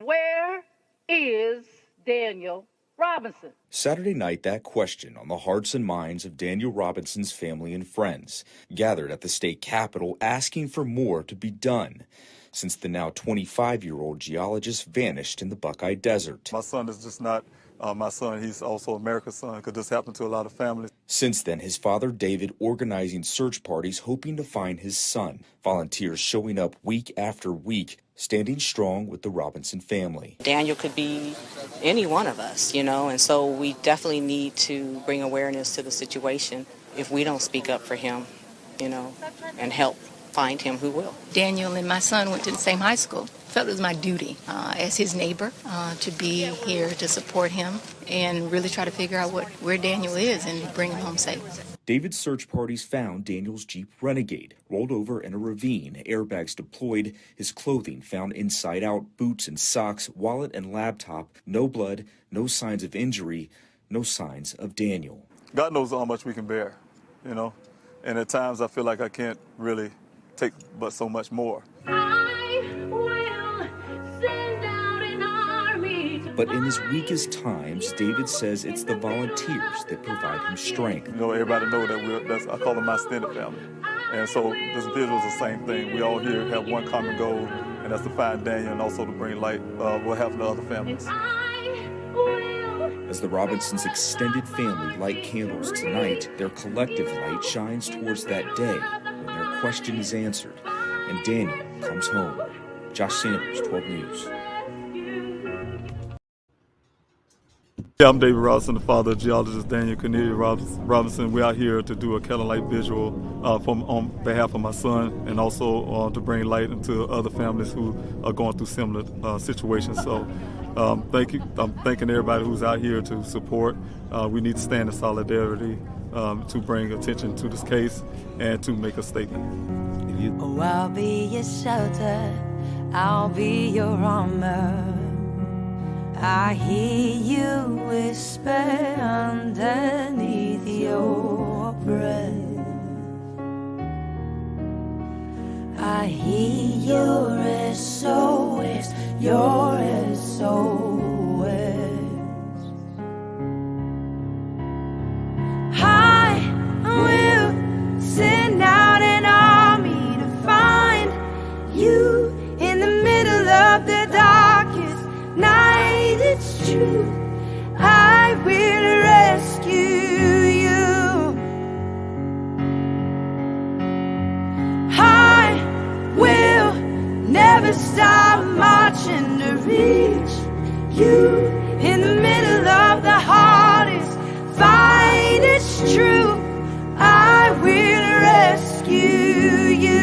Where is Daniel Robinson? Saturday night, that question on the hearts and minds of Daniel Robinson's family and friends gathered at the state capitol asking for more to be done since the now 25-year-old geologist vanished in the Buckeye Desert. My son is just not my son. He's also America's son, because this happened to a lot of families. Since then, his father, David, organizing search parties hoping to find his son. Volunteers showing up week after week, standing strong with the Robinson family. Daniel could be any one of us, and so we definitely need to bring awareness to the situation. If we don't speak up for him, and help find him, who will? Daniel and my son went to the same high school. Felt it was my duty as his neighbor to be here to support him and really try to figure out where Daniel is and bring him home safe. David's search parties found Daniel's Jeep Renegade rolled over in a ravine, airbags deployed, his clothing found inside out, boots and socks, wallet and laptop, no blood, no signs of injury, no signs of Daniel. God knows how much we can bear, and at times I feel like I can't really take but so much more. But in his weakest times, David says it's the volunteers that provide him strength. Everybody know that I call them my extended family. And so this video is the same thing. We all here have one common goal, and that's to find Daniel and also to bring light. We'll have the other families. As the Robinsons' extended family light candles tonight, their collective light shines towards that day when their question is answered and Daniel comes home. Josh Sanders, 12 News. Yeah, I'm David Robinson, the father of geologist Daniel Robinson. We're out here to do a candlelight visual on behalf of my son, and also to bring light into other families who are going through similar situations. So thank you. I'm thanking everybody who's out here to support. We need to stand in solidarity to bring attention to this case and to make a statement. Oh, I'll be your shelter, I'll be your armor. I hear you whisper underneath your breath. I hear your SOS, your SOS. I will send out an army to find you in the middle of the darkest night. It's true, I will rescue you. I will never stop marching to reach you in the middle of the hardest fight. It's true, I will rescue you.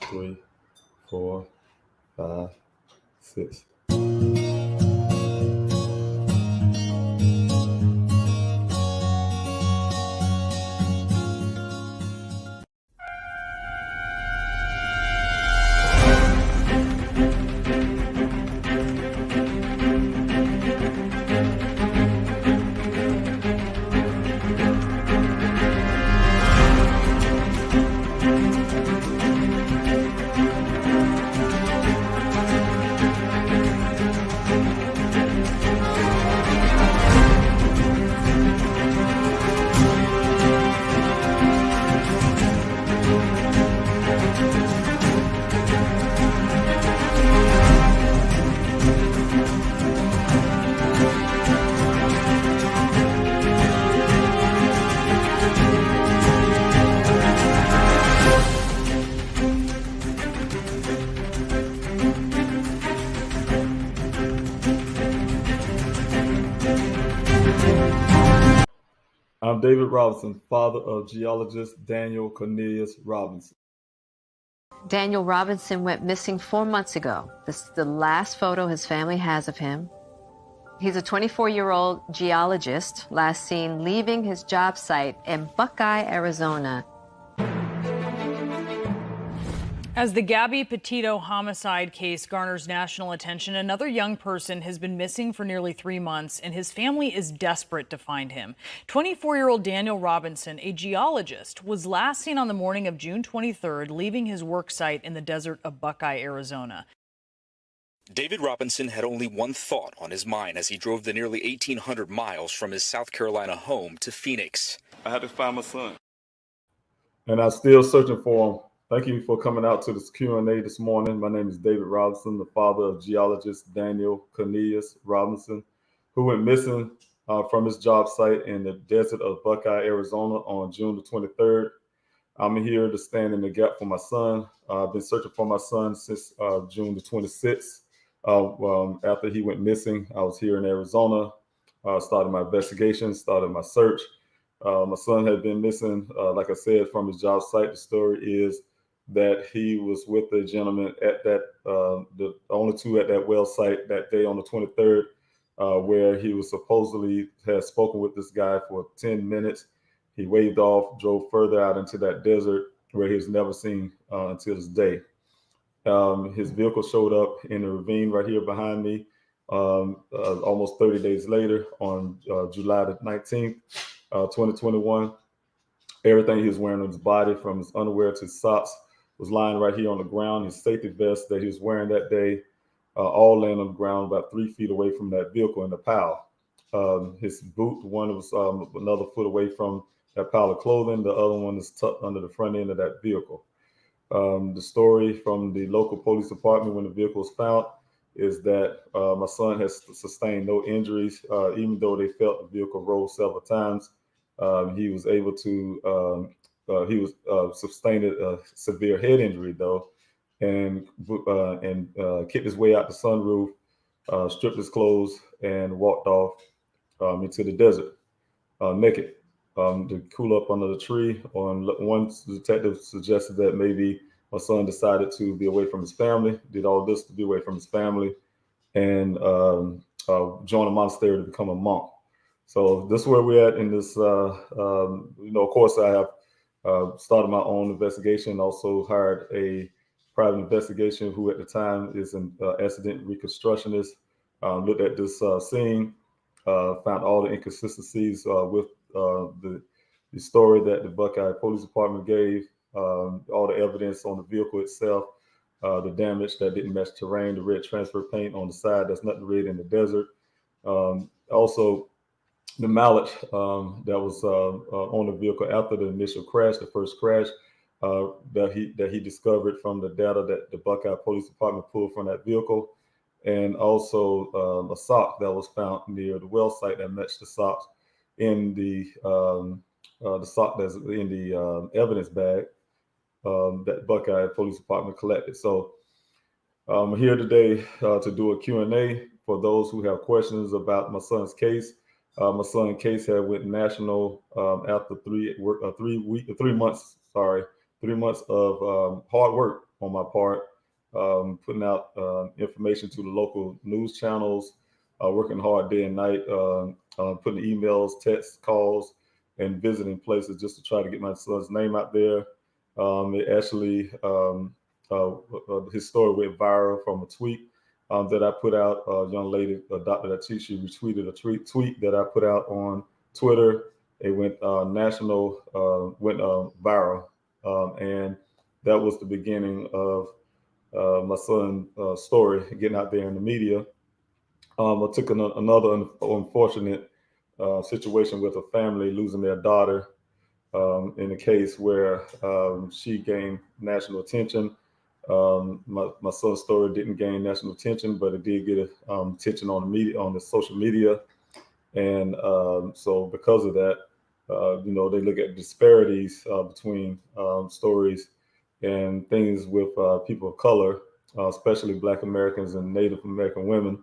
3, 4, 5, 6. I'm David Robinson, father of geologist Daniel Cornelius Robinson. Daniel Robinson went missing 4 months ago. This is the last photo his family has of him. He's a 24-year-old geologist, last seen leaving his job site in Buckeye, Arizona. As the Gabby Petito homicide case garners national attention, another young person has been missing for nearly 3 months, and his family is desperate to find him. 24-year-old Daniel Robinson, a geologist, was last seen on the morning of June 23rd, leaving his work site in the desert of Buckeye, Arizona. David Robinson had only one thought on his mind as he drove the nearly 1,800 miles from his South Carolina home to Phoenix. I had to find my son. And I'm still searching for him. Thank you for coming out to this Q&A this morning. My name is David Robinson, the father of geologist Daniel Cornelius Robinson, who went missing from his job site in the desert of Buckeye, Arizona on June the 23rd. I'm here to stand in the gap for my son. I've been searching for my son since June the 26th. After he went missing, I was here in Arizona, started my investigation, started my search. My son had been missing, like I said, from his job site. The story is that he was with a gentleman at that, the only two at that well site that day on the 23rd, where he was supposedly had spoken with this guy for 10 minutes. He waved off, drove further out into that desert where he was never seen until this day. His vehicle showed up in a ravine right here behind me almost 30 days later on July the 19th, 2021. Everything he was wearing on his body, from his underwear to his socks, was lying right here on the ground. His safety vest that he was wearing that day, all laying on the ground about 3 feet away from that vehicle in the pile. His boot, one was another foot away from that pile of clothing. The other one is tucked under the front end of that vehicle. The story from the local police department when the vehicle was found is that my son has sustained no injuries, even though they felt the vehicle roll several times. He was able to, sustained a severe head injury though, and kicked his way out the sunroof, stripped his clothes, and walked off into the desert naked to cool up under the tree. One detective suggested that maybe my son decided to be away from his family, did all this to be away from his family, and join a monastery to become a monk. So this is where we're at in this. Of course, I have started my own investigation. Also hired a private investigation who, at the time, is an accident reconstructionist. Looked at this scene, found all the inconsistencies with the story that the Buckeye Police Department gave, all the evidence on the vehicle itself, the damage that didn't match terrain, the red transfer paint on the side that's nothing red in the desert. Also, the mallet that was on the vehicle after the initial crash, the first crash, that he discovered from the data that the Buckeye Police Department pulled from that vehicle, and also a sock that was found near the well site that matched the socks in the sock that's in the evidence bag that Buckeye Police Department collected. So I'm here today to do a Q&A for those who have questions about my son's case. My son's case had went national after 3 months of hard work on my part, putting out information to the local news channels, working hard day and night, putting emails, texts, calls, and visiting places just to try to get my son's name out there. It actually, his story went viral from a tweet that I put out. A young lady, a doctor that teaches, she retweeted a tweet that I put out on Twitter. It went national, went viral, and that was the beginning of my son's story getting out there in the media. I took another unfortunate situation with a family losing their daughter in a case where she gained national attention. My son's story didn't gain national attention, but it did get attention on the media, on the social media, and so because of that, they look at disparities between stories and things with people of color, especially Black Americans and Native American women,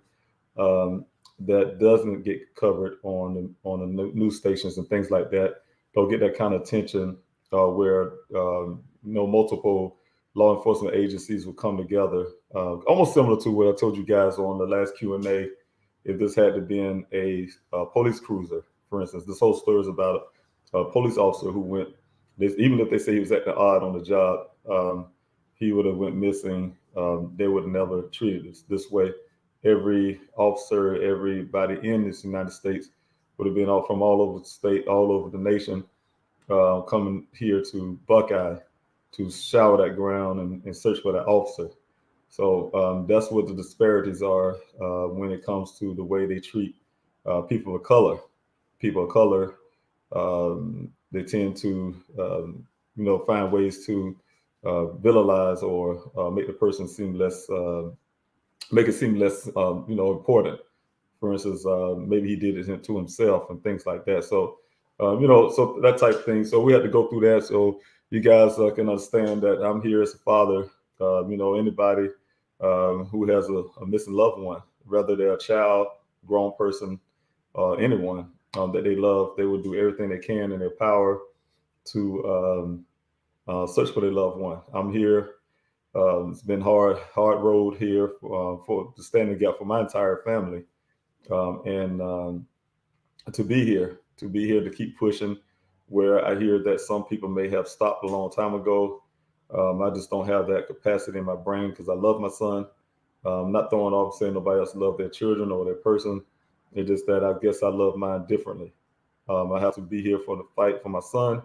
that doesn't get covered on the news stations and things like that. Don't get that kind of attention where multiple law enforcement agencies will come together, almost similar to what I told you guys on the last Q&A. If this had to been a police cruiser, for instance, this whole story is about a police officer who went. Even if they say he was acting odd on the job, he would have went missing. They would have never treated us this way. Every officer, everybody in this United States would have been from all over the state, all over the nation, coming here to Buckeye to shower that ground and search for that officer. So that's what the disparities are when it comes to the way they treat people of color. People of color, they tend to, find ways to villainize or make the person seem less, important. For instance, maybe he did it to himself and things like that. So, so that type of thing. So we had to go through that. So you guys can understand that I'm here as a father. Anybody who has a missing loved one, whether they're a child, grown person, anyone that they love, they will do everything they can in their power to search for their loved one. I'm here. It's been hard road here for to stand in the gap for my entire family, and to be here to keep pushing. Where I hear that some people may have stopped a long time ago. I just don't have that capacity in my brain because I love my son. Not throwing off saying nobody else love their children or their person. It's just that I guess I love mine differently. I have to be here for the fight for my son.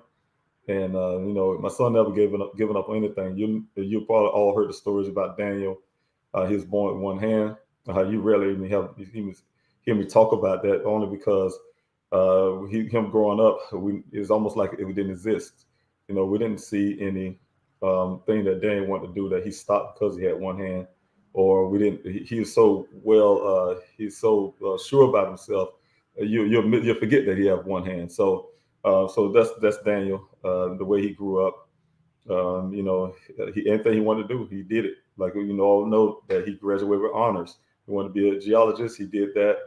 And, my son never given up on anything. You probably all heard the stories about Daniel. He was born with one hand. You rarely even hear me talk about that, only because him growing up, it's almost like it didn't exist. We didn't see any thing that Daniel wanted to do that he stopped because he had one hand, or we didn't. He was so he's so sure about himself. You'll forget that he had one hand. So that's Daniel. The way he grew up, anything he wanted to do, he did it. Like all know that he graduated with honors. He wanted to be a geologist, he did that.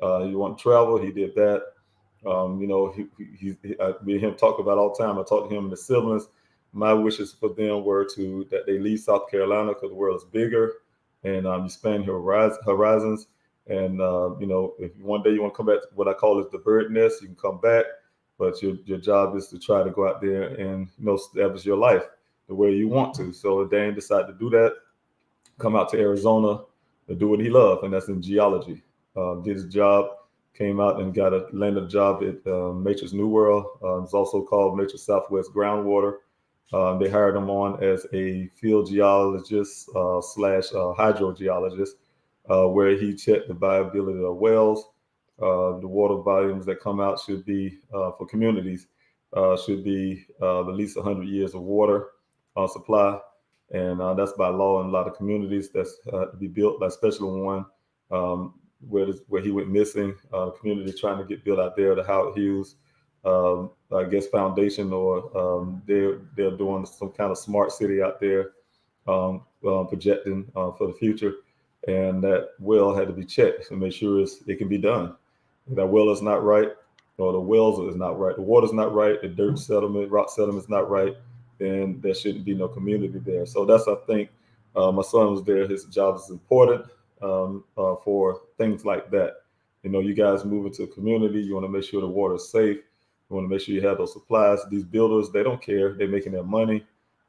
He wanted to travel, he did that. Me and him talk about all the time. I talk to him and the siblings. My wishes for them were that they leave South Carolina because the world is bigger, and you expand your horizons. And if one day you want to come back to what I call the bird nest, you can come back. But your job is to try to go out there and establish your life the way you want to. So Dan decided to do that, come out to Arizona to do what he loved, and that's in geology. Did his job, came out and landed a job at Matrix New World. It's also called Matrix Southwest Groundwater. They hired him on as a field geologist / hydrogeologist, where he checked the viability of wells. The water volumes that come out should be for communities should be at least 100 years of water supply, and that's by law in a lot of communities. That's to be built, especially one where he went missing. Community trying to get built out there, the Howard Hughes, I guess Foundation, or they're doing some kind of smart city out there, projecting for the future, and that well had to be checked to make sure it can be done. If that well is not right, or the wells is not right, the water's not right, the dirt settlement, rock settlement is not right, then there shouldn't be no community there. So that's, I think, my son was there. His job is important for things like that. You guys move into a community, you want to make sure the water is safe. You want to make sure you have those supplies. These builders, they don't care. They're making their money.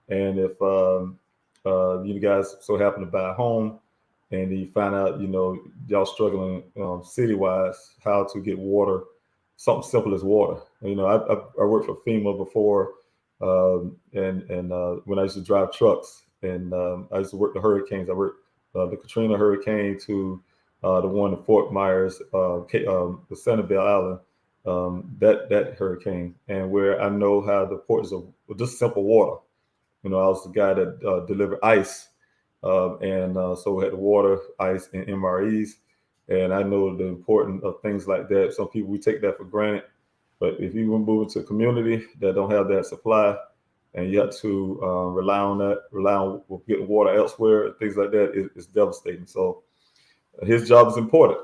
And if you guys so happen to buy a home and you find out, y'all struggling city-wise, how to get water, something simple as water. I worked for FEMA before, and when I used to drive trucks, and I used to work the hurricanes. I worked the Katrina hurricane to the one in Fort Myers, the Sanibel Island, that hurricane, and where I know how the importance of just simple water. I was the guy that delivered ice, and so we had the water, ice, and MREs, and I know the importance of things like that. Some people, we take that for granted, but if you move into a community that don't have that supply, and you have to rely on getting water elsewhere, things like that, it's devastating. So his job is important,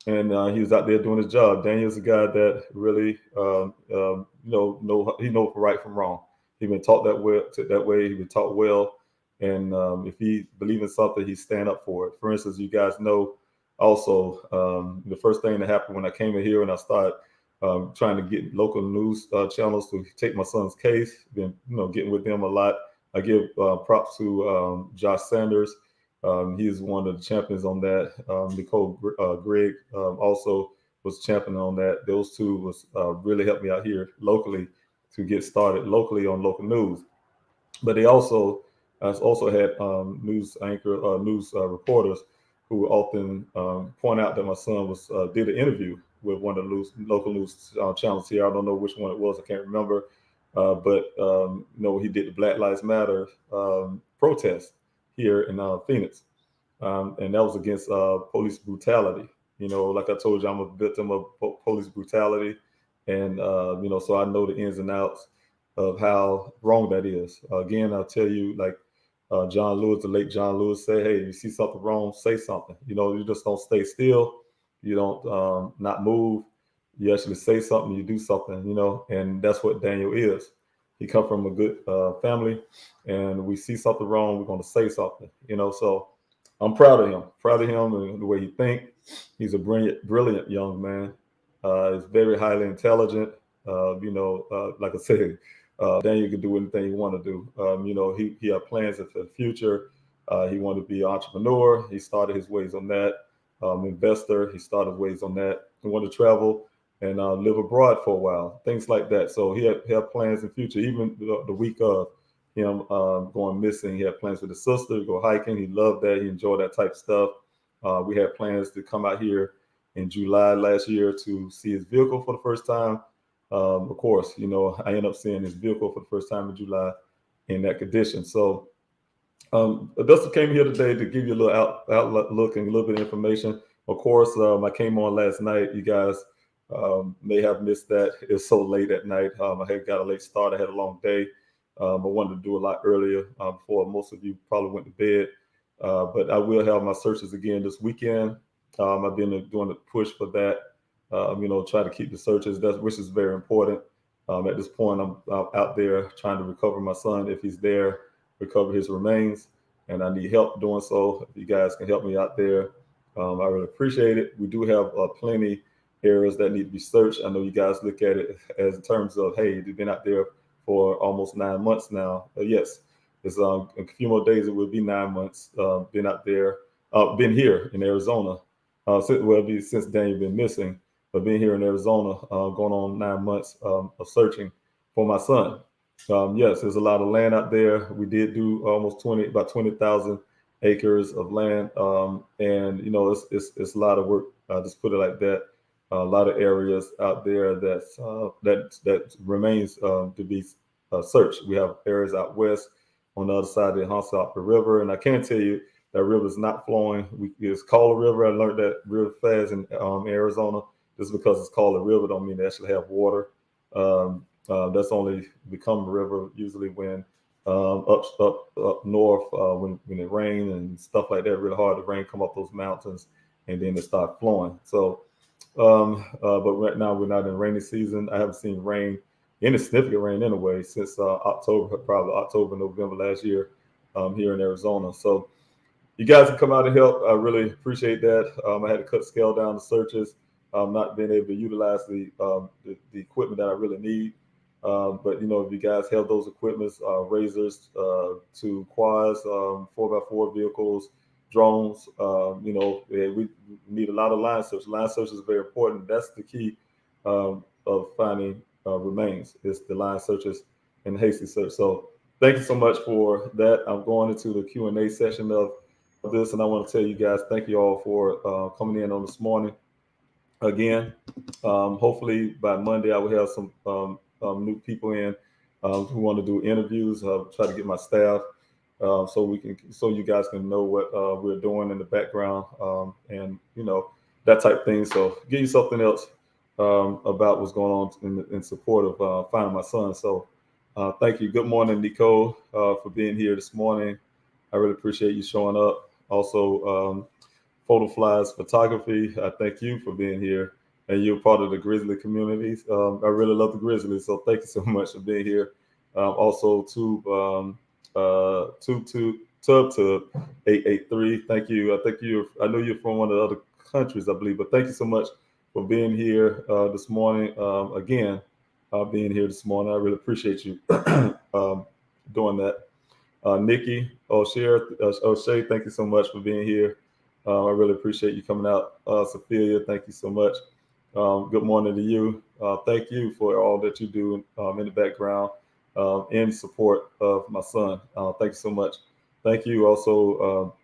and he was out there doing his job. Daniel's a guy that really, he knows right from wrong. He's been taught that way. He's been taught well, and if he believes in something, he stand up for it. For instance, you guys know also the first thing that happened when I came in here and I started trying to get local news channels to take my son's case. Been getting with them a lot. I give props to Josh Sanders. He is one of the champions on that. Nicole Gregg also was champion on that. Those two was really helped me out here locally to get started locally on local news. But they also had news reporters who often point out that my son did an interview with one of the local news channels here. I don't know which one it was. I can't remember. But he did the Black Lives Matter protest here in Phoenix. And that was against police brutality. Like I told you, I'm a victim of police brutality. And, so I know the ins and outs of how wrong that is. Again, I'll tell you, like John Lewis, the late John Lewis said, hey, you see something wrong, say something. You just don't stay still. You don't not move. You actually say something, you do something, and that's what Daniel is. He come from a good family, and we see something wrong, we're going to say something, so I'm proud of him and the way he think. He's a brilliant young man. He's very highly intelligent. Like I said, Daniel can do anything he want to do. He have plans for the future. He wanted to be an entrepreneur. He started his ways on that. Investor. He started ways on that. He wanted to travel and live abroad for a while, things like that. So he had plans in the future. Even the week of him going missing, he had plans with his sister to go hiking. He loved that. He enjoyed that type of stuff. We had plans to come out here in July last year to see his vehicle for the first time. Of course, I ended up seeing his vehicle for the first time in July in that condition. So Augusta came here today to give you a little outlook and a little bit of information. Of course, I came on last night. You guys may have missed that. It's so late at night. I had got a late start. I had a long day. I wanted to do a lot earlier before most of you probably went to bed. But I will have my searches again this weekend. I've been doing the push for that. Try to keep the searches, which is very important. At this point, I'm out there trying to recover my son if he's there, recover his remains, and I need help doing so. If you guys can help me out there, I really appreciate it. We do have plenty areas that need to be searched. I know you guys look at it as in terms of, hey, they've been out there for almost 9 months now. Yes, it's a few more days, it will be 9 months. Been out there, been here in Arizona. Since Daniel been missing, but being here in Arizona, going on 9 months of searching for my son. Yes, there's a lot of land out there. We did do about 20,000 acres of land, and it's a lot of work. Just put it like that. A lot of areas out there that remains to be searched. We have areas out west on the other side of the Honsop River, and I can tell you that river is not flowing. It's called a river. I learned that real fast in Arizona. Just because it's called a river don't mean they actually have water. That's only become a river usually when up north when it rains and stuff like that. Really hard, the rain come up those mountains and then it start flowing. So, but right now we're not in rainy season. I haven't seen rain any significant rain anyway since October, probably October, November last year here in Arizona. So you guys can come out and help. I really appreciate that. I had to cut scale down the searches, not being able to utilize the equipment that I really need. But if you guys have those equipments, razors to quads, 4x4 vehicles, drones, we need a lot of line search. Line search is very important. That's the key of finding remains. Is the line searches and hasty search. So thank you so much for that. I'm going into the Q&A session of this, and I want to tell you guys thank you all for coming in on this morning. Again, hopefully by Monday I will have some new people in who want to do interviews. Try to get my staff so you guys can know what we're doing in the background and that type of thing. So give you something else about what's going on in support of finding my son. So thank you. Good morning, Nicole, for being here this morning. I really appreciate you showing up. Also, Photo Flies Photography, I thank you for being here. And you're part of the Grizzly communities. I really love the Grizzlies, so thank you so much for being here. Also, Tube 883, thank you. I know you're from one of the other countries, I believe, but thank you so much for being here this morning. Again, being here this morning, I really appreciate you doing that. Nikki O'Shea, thank you so much for being here. I really appreciate you coming out. Sophia, thank you so much. Good morning to you. Thank you for all that you do in the background in support of my son. Thank you so much. Thank you also,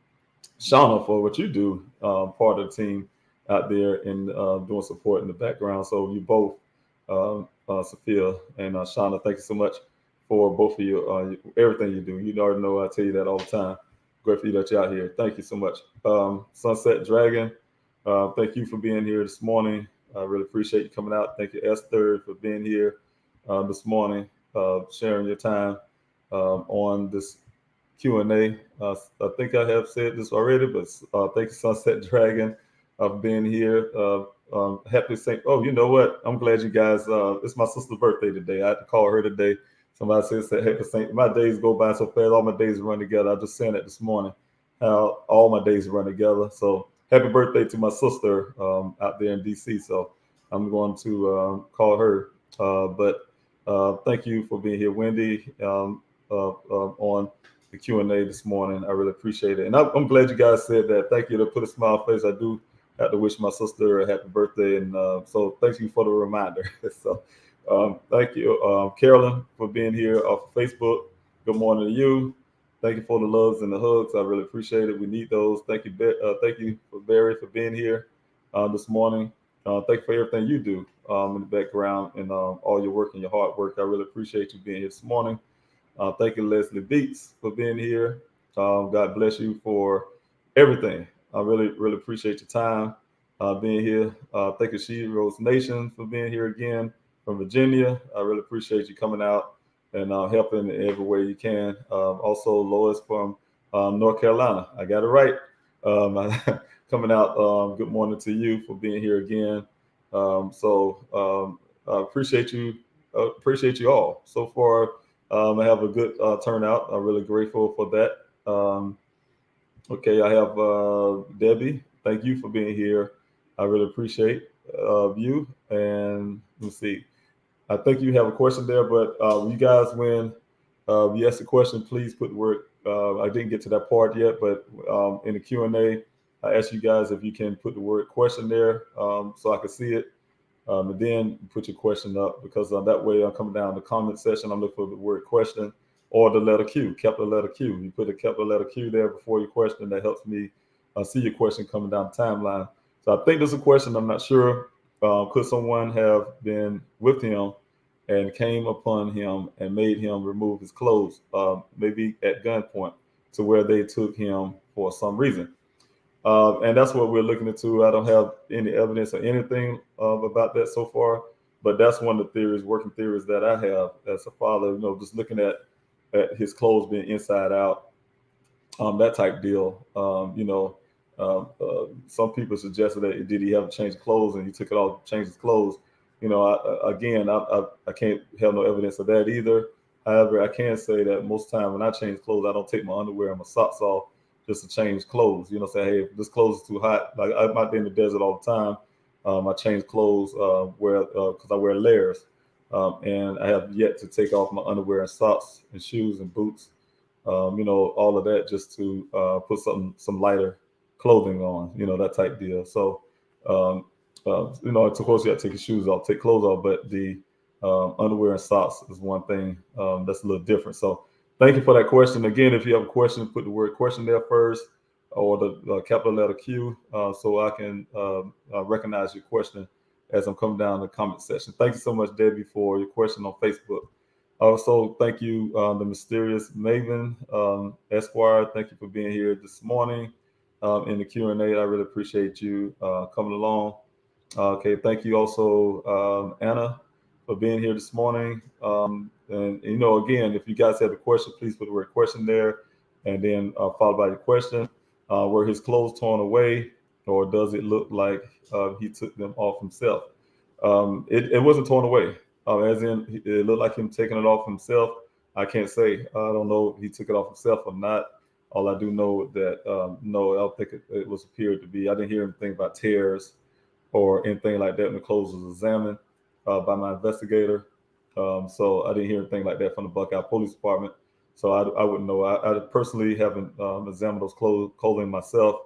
Shauna, for what you do, part of the team out there in doing support in the background. So you both, Sophia and Shauna, thank you so much for both of you, everything you do. You already know I tell you that all the time. Grateful that you're out here. Thank you so much. Sunset Dragon, thank you for being here this morning. I really appreciate you coming out. Thank you, Esther, for being here this morning, sharing your time on this Q&A. I think I have said this already, but thank you, Sunset Dragon, for being here. Happy St. Oh, you know what? I'm glad you guys. It's my sister's birthday today. I had to call her today. Somebody said happy St. My days go by so fast. All my days run together. I just saying it this morning. How all my days run together. So happy birthday to my sister out there in DC. So I'm going to call her. But thank you for being here, Wendy, on the Q&A this morning. I really appreciate it. And I'm glad you guys said that. Thank you to put a smile face. I do have to wish my sister a happy birthday. And so thank you for the reminder. So thank you, Carolyn, for being here off of Facebook. Good morning to you. Thank you for the loves and the hugs. I really appreciate it. We need those. Thank you for Barry for being here this morning. Thank you for everything you do in the background and all your work and your hard work. I really appreciate you being here this morning. Thank you, Leslie Beats, for being here. God bless you for everything. I really, really appreciate your time being here. Thank you, She Rose Nation, for being here again from Virginia. I really appreciate you coming out and helping in every way you can. Also, Lois from North Carolina. I got it right. Coming out. Good morning to you for being here again. I appreciate you. Appreciate you all. So far, I have a good turnout. I'm really grateful for that. Okay, I have Debbie. Thank you for being here. I really appreciate you. And let's see. I think you have a question there, but you guys, when you ask a question, please put the word. I didn't get to that part yet, but in the Q&A, I asked you guys if you can put the word question there so I can see it. And then put your question up, because that way I'm coming down the comment section. I'm looking for the word question or the letter Q, capital letter Q. You put a capital letter Q there before your question. That helps me see your question coming down the timeline. So I think there's a question. I'm not sure. Could someone have been with him and came upon him and made him remove his clothes, maybe at gunpoint, to where they took him for some reason? And that's what we're looking into. I don't have any evidence or anything about that so far, but that's one of the theories, working theories that I have as a father, just looking at his clothes being inside out, that type deal. Some people suggested that did he have to change clothes, and he took it off, changed his clothes. I can't have no evidence of that either. However, I can say that most time when I change clothes, I don't take my underwear and my socks off just to change clothes. Say, hey, if this clothes is too hot, like I'm out there in the desert all the time. I change clothes because I wear layers, and I have yet to take off my underwear and socks and shoes and boots. All of that just to put some lighter clothing on, that type deal. So, of course, you have to take your shoes off, take clothes off, but the underwear and socks is one thing that's a little different. So, thank you for that question. Again, if you have a question, put the word question there first or the capital letter Q so I can recognize your question as I'm coming down the comment section. Thank you so much, Debbie, for your question on Facebook. Also, thank you, the mysterious Maven Esquire. Thank you for being here this morning in the Q&A. I really appreciate you coming along. Okay, thank you also, Anna, for being here this morning. And again, if you guys have a question, please put the word question there, and then followed by your question. Were his clothes torn away, or does it look like he took them off himself? It wasn't torn away. As in, it looked like him taking it off himself. I can't say. I don't know if he took it off himself or not. All I do know that no, I don't think it was appeared to be. I didn't hear anything about tears or anything like that when the clothes was examined by my investigator. So I didn't hear anything like that from the Buckeye Police Department. So I wouldn't know. I personally haven't examined those clothing myself,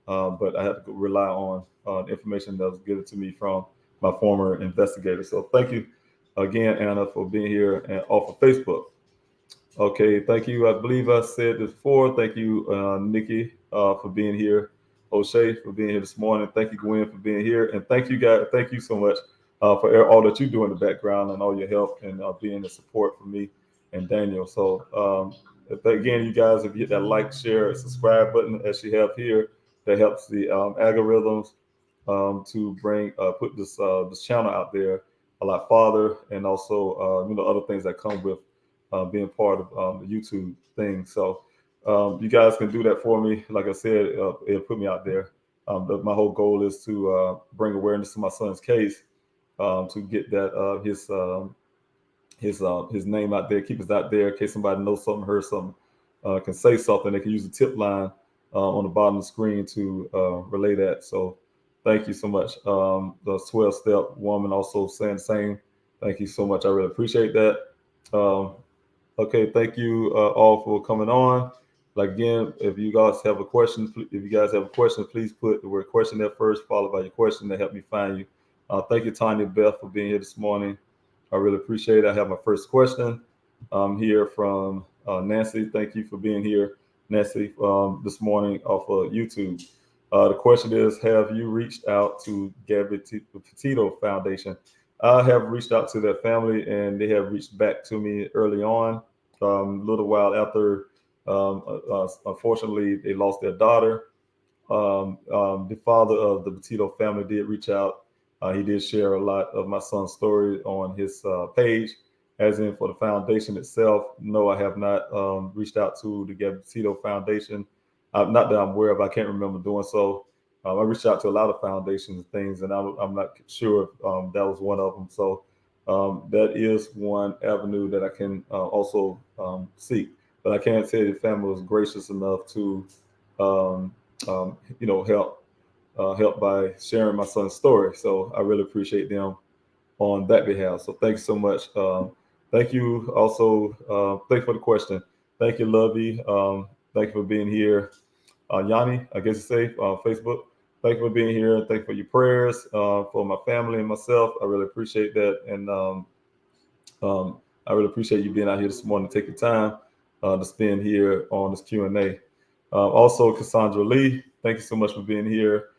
but I had to rely on information that was given to me from my former investigator. So thank you again, Anna, for being here and off of Facebook. Okay, thank you. I believe I said this before. Thank you, Nikki, for being here. O'Shea for being here this morning. Thank you, Gwen, for being here. And thank you, guys. Thank you so much for all that you do in the background and all your help and being the support for me and Daniel. So again, you guys, if you hit that like, share, and subscribe button as you have here, that helps the algorithms to put this channel out there a lot farther, and also other things that come with being part of the YouTube thing. So you guys can do that for me. Like I said, it'll put me out there. But my whole goal is to bring awareness to my son's case, to get that his name out there, keep us out there in case somebody knows something, heard something, can say something. They can use the tip line on the bottom of the screen to relay that. So thank you so much. The 12-step woman also saying the same. Thank you so much. I really appreciate that. Okay, thank you all for coming on. Like again, if you guys have a question, please put the word question there first, followed by your question to help me find you. Thank you, Tanya Beth, for being here this morning. I really appreciate it. I have my first question here from Nancy. Thank you for being here, Nancy, this morning off of YouTube. The question is, have you reached out to Gabby Petito Foundation? I have reached out to their family, and they have reached back to me early on, a little while after, unfortunately, they lost their daughter. The father of the Petito family did reach out. He did share a lot of my son's story on his page. As in, for the foundation itself, no, I have not reached out to the Gabby Petito Foundation. Not that I'm aware of. I can't remember doing so. I reached out to a lot of foundations and things, and I'm not sure if that was one of them. So that is one avenue that I can also seek. But I can't say the family was gracious enough to, help by sharing my son's story. So I really appreciate them on that behalf. So thank you so much. Thank you also. Thank you for the question. Thank you, Lovey. Thank you for being here. Yanni, I guess you say, Facebook. Thank you for being here. Thank you for your prayers for my family and myself. I really appreciate that. And I really appreciate you being out here this morning to take your time to spend here on this Q&A. Also, Cassandra Lee, thank you so much for being here.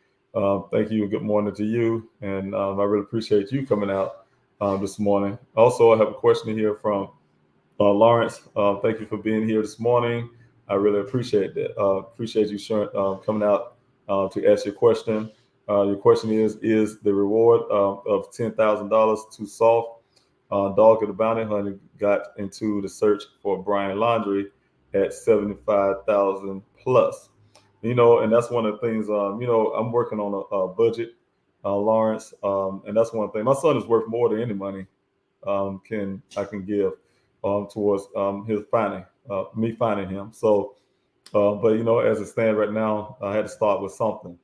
Thank you and good morning to you. And I really appreciate you coming out this morning. Also, I have a question here from Lawrence. Thank you for being here this morning. I really appreciate that. Appreciate you coming out to ask your question. Your question is the reward of $10,000 too soft? Dog of the Bounty Hunter got into the search for Brian Laundrie at 75,000 plus. And that's one of the things, I'm working on a budget Lawrence, and that's one thing. My son is worth more than any money I can give towards his finding me finding him. So, but as it stands right now, I had to start with something,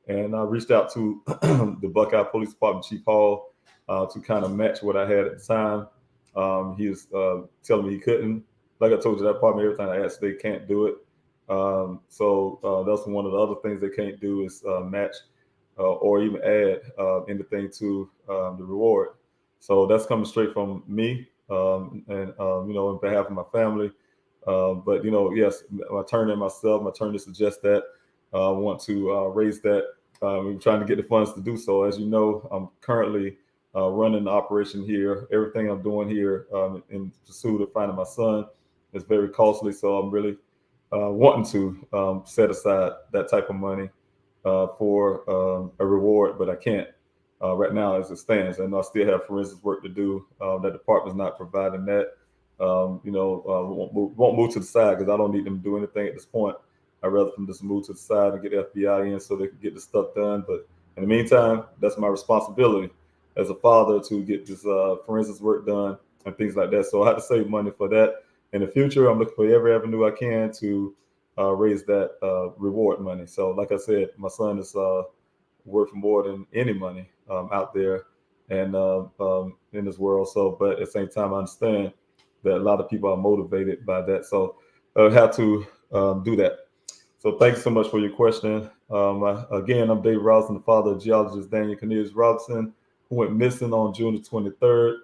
and I reached out to the Buckeye Police Department Chief Hall to kind of match what I had at the time. He was telling me he couldn't. Like I told you, that department, every time I asked, they can't do it. So that's one of the other things they can't do is match or even add anything to the reward. So that's coming straight from me, and on behalf of my family. But yes, my turn in myself. My turn to suggest that I want to raise that. We're trying to get the funds to do so. As you know, I'm currently running the operation here. Everything I'm doing here in pursuit of finding my son is very costly. So I'm really wanting to set aside that type of money for a reward, but I can't right now as it stands. And I still have forensics work to do. That department's not providing that. Won't move to the side because I don't need them to do anything at this point. I'd rather them just move to the side and get the FBI in so they can get the stuff done. But in the meantime, that's my responsibility as a father to get this forensics work done and things like that. So I have to save money for that. In the future, I'm looking for every avenue I can to raise that reward money. So like I said, my son is worth more than any money out there and in this world. So, but at the same time, I understand that a lot of people are motivated by that. So I have to do that. So thanks so much for your question. Again, I'm Dave Robinson, the father of geologist Daniel Robinson, who went missing on June the 23rd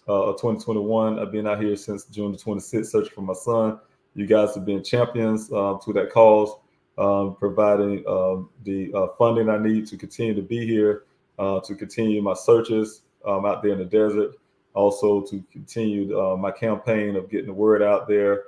of 2021. I've been out here since June the 26th searching for my son. You guys have been champions to that cause, providing the funding I need to continue to be here, to continue my searches out there in the desert, also to continue my campaign of getting the word out there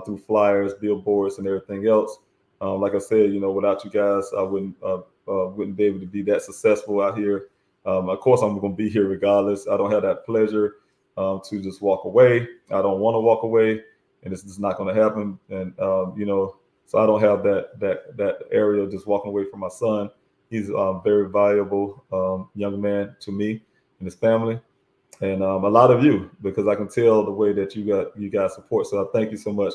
through flyers, billboards, and everything else. Like I said, without you guys, I wouldn't be able to be that successful out here. Of course, I'm going to be here regardless. I don't have that pleasure to just walk away. I don't want to walk away, and it's just not going to happen. And so I don't have that area of just walking away from my son. He's a very valuable young man to me and his family, and a lot of you, because I can tell the way that you guys support. So I thank you so much.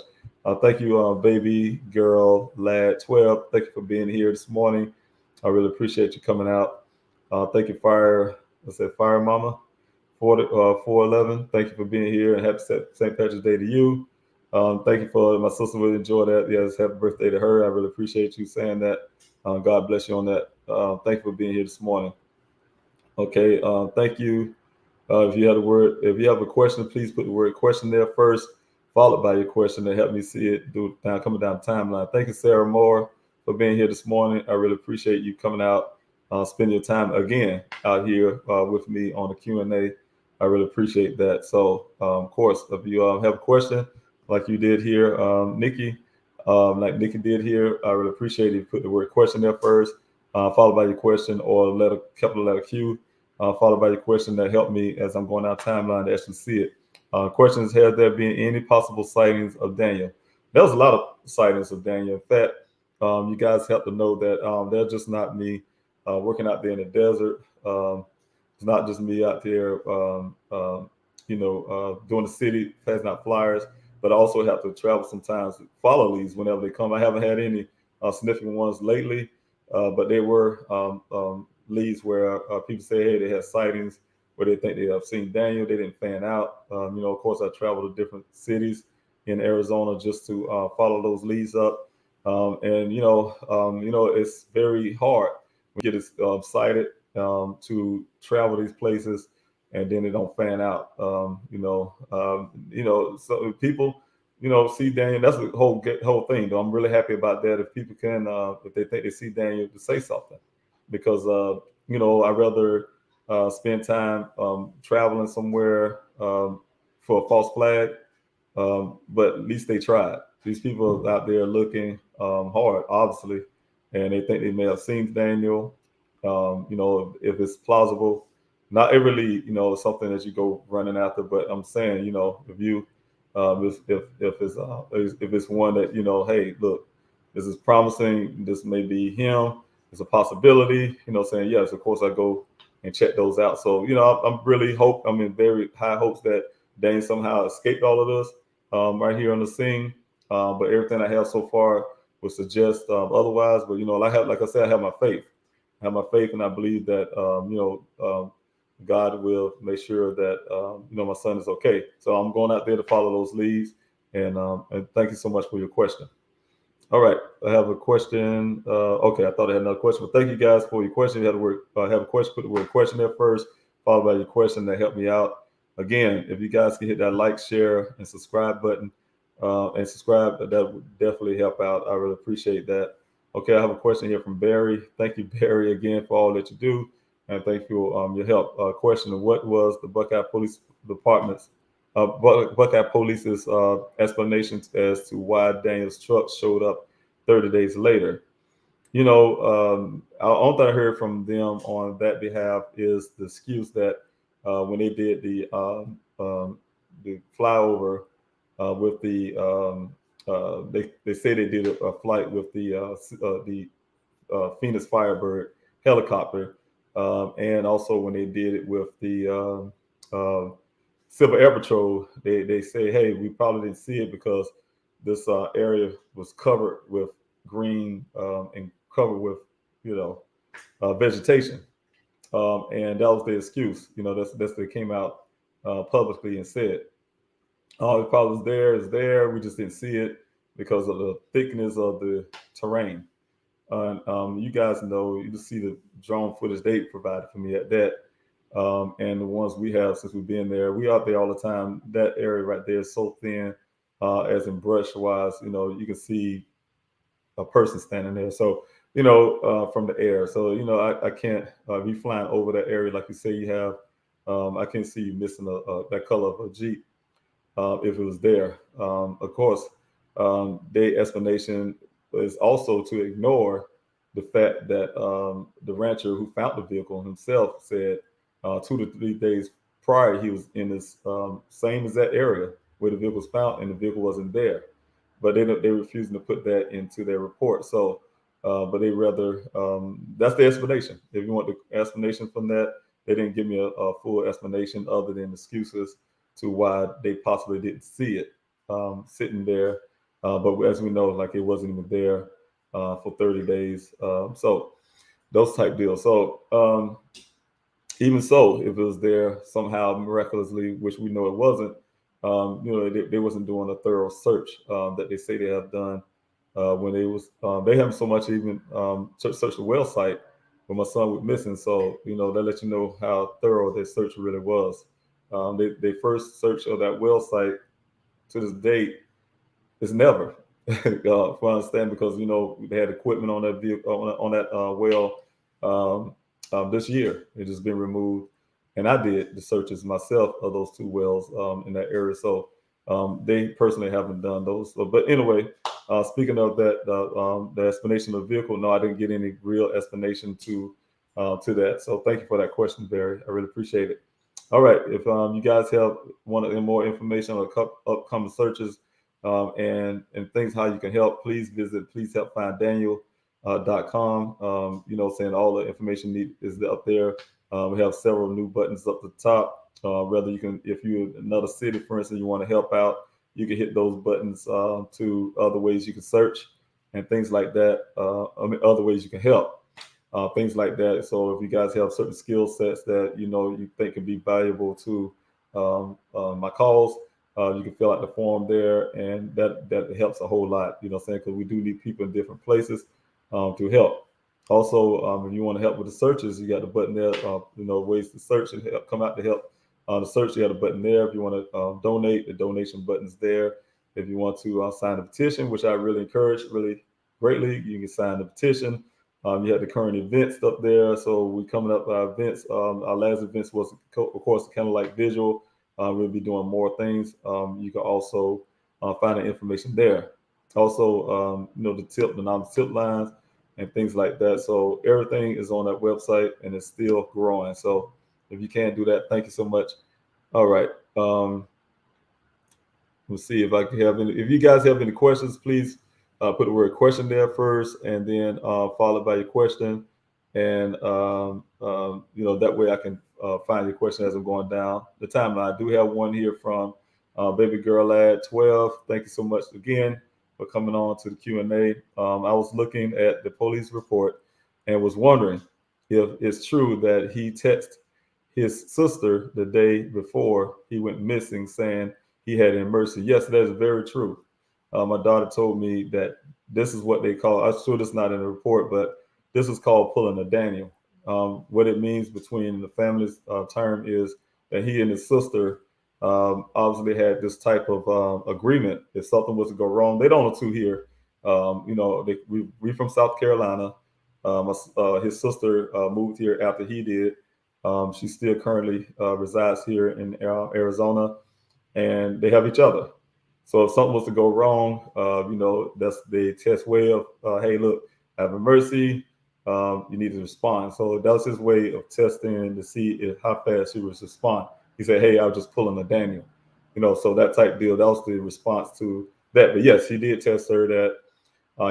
Thank you, baby girl lad 12. Thank you for being here this morning. I really appreciate you coming out. Thank you, Fire Mama 411. Thank you for being here, and happy St. Patrick's Day to you. Thank you for my sister. Really enjoy that. Yes, happy birthday to her. I really appreciate you saying that. God bless you on that. Thank you for being here this morning. Okay. Thank you. If you have a question, please put the word question there first, followed by your question to help me see it coming down the timeline. Thank you, Sarah Moore, for being here this morning. I really appreciate you coming out, spending your time again out here with me on the Q&A. I really appreciate that. So, of course, if you have a question like you did here, Nikki, like Nikki did here, I really appreciate it. You put the word question there first, followed by your question, or capital letter Q, followed by your question. That helped me as I'm going down timeline to actually see it. Questions: have there been any possible sightings of Daniel? There was a lot of sightings of Daniel. In fact, you guys have to know that they're just not me working out there in the desert. It's not just me out there, doing the city, passing out flyers, but I also have to travel sometimes, follow these whenever they come. I haven't had any significant ones lately, but they were leads where people say, hey, they had sightings where they think they have seen Daniel. They didn't fan out. Of course, I traveled to different cities in Arizona just to follow those leads up. It's very hard when you get cited to travel these places and then they don't fan out. So people, see Daniel. That's the whole thing. Though I'm really happy about that. If people can, if they think they see Daniel, to say something, because I'd rather spend time traveling somewhere for a false flag, but at least they tried. These people out there looking hard, obviously, and they think they may have seen Daniel. If it's plausible, not every lead, is something that you go running after. But I'm saying, if you, if it's one that hey, look, this is promising. This may be him. it's a possibility, saying yes, of course I go and check those out. So, I'm really I'm in very high hopes that Dane somehow escaped all of this right here on the scene. But everything I have so far would suggest otherwise. But, like I said, I have my faith. I have my faith, and I believe that, God will make sure that, my son is okay. So I'm going out there to follow those leads. And thank you so much for your question. All right, I have a question. Okay, I thought I had another question, but thank you guys for your question. You had the word, have a question, put the word question there first, followed by your question. That helped me out. Again, if you guys can hit that like, share, and subscribe button, that would definitely help out. I really appreciate that. Okay, I have a question here from Barry. Thank you, Barry, again for all that you do, and thank you for your help. Question: what was the Buckeye Police Department's Buckeye Police's explanations as to why Daniel's truck showed up 30 days later? The only thing I heard from them on that behalf is the excuse that when they did the flyover with they say they did a flight with the Phoenix Firebird helicopter, and also when they did it with the Civil Air Patrol, they say, hey, we probably didn't see it because this area was covered with green and covered with, vegetation. And that was the excuse. That's they came out publicly and said, oh, the problem is there. We just didn't see it because of the thickness of the terrain. You guys know, you see the drone footage they provided for me at that. And the ones we have since we've been there, we out there all the time. That area right there is so thin, as in brush wise, you can see a person standing there. So, from the air. So, I can't be flying over that area like you say you have. I can't see you missing that color of a Jeep if it was there. Of course, their explanation is also to ignore the fact that the rancher who found the vehicle himself said 2 to 3 days prior, he was in this same exact area where the vehicle was found, and the vehicle wasn't there. But they're refusing to put that into their report. So, but they rather, that's the explanation. If you want the explanation from that, they didn't give me a full explanation other than excuses to why they possibly didn't see it sitting there. But as we know, like it wasn't even there for 30 days. So those type deals. So, even so, if it was there somehow miraculously, which we know it wasn't, they wasn't doing a thorough search that they say they have done when they haven't so much even searched the well site when my son was missing. So, they let you know how thorough their search really was. They first search of that well site to this date is never, for I understand, because, they had equipment on that vehicle, on that well. This year, it has been removed, and I did the searches myself of those 2 wells in that area. So they personally haven't done those. So, but anyway, speaking of that, the explanation of the vehicle, no, I didn't get any real explanation to that. So thank you for that question, Barry. I really appreciate it. All right, if you guys have wanted more information on upcoming searches and things how you can help, please visit pleasehhelpfinddaniel.com. Saying all the information is up there. We have several new buttons up the top. Whether you can, if you're in another city, for instance, you want to help out, you can hit those buttons to other ways you can search and things like that. Other ways you can help, things like that. So if you guys have certain skill sets that you think can be valuable to my cause, you can fill out the form there, and that helps a whole lot. Because we do need people in different places to help. Also, if you want to help with the searches, you got the button there. Ways to search and help, come out to help the search. You got a button there. If you want to donate, the donation button's there. If you want to sign a petition, which I really encourage, really greatly, you can sign the petition. You have the current events up there. So we coming up our events. Our last events was, of course, kind of like visual. We'll be doing more things. You can also find the information there. Also, the non-tip lines and things like that. So everything is on that website, and it's still growing. So if you can do that, thank you so much. All right. We'll see if I can have any. If you guys have any questions, please put the word question there first, and then followed by your question. And, that way I can find your question as I'm going down the timeline. I do have one here from Baby Girl at 12. Thank you so much again for coming on to the Q&A. I was looking at the police report and was wondering if it's true that he texted his sister the day before he went missing saying he had an emergency. Yes, that is very true. My daughter told me that this is what they call, I'm sure this is not in the report, but this is called pulling a Daniel. What it means between the family's term is that he and his sister obviously had this type of agreement. If something was to go wrong, they don't know two here. We from South Carolina. His sister moved here after he did. She still currently resides here in Arizona, and they have each other. So if something was to go wrong, that's the test way of, hey, look, I have a mercy. You need to respond. So that was his way of testing to see how fast she would respond. He said, hey, I was just pulling a Daniel. So that type deal, that was the response to that. But yes, he did test her that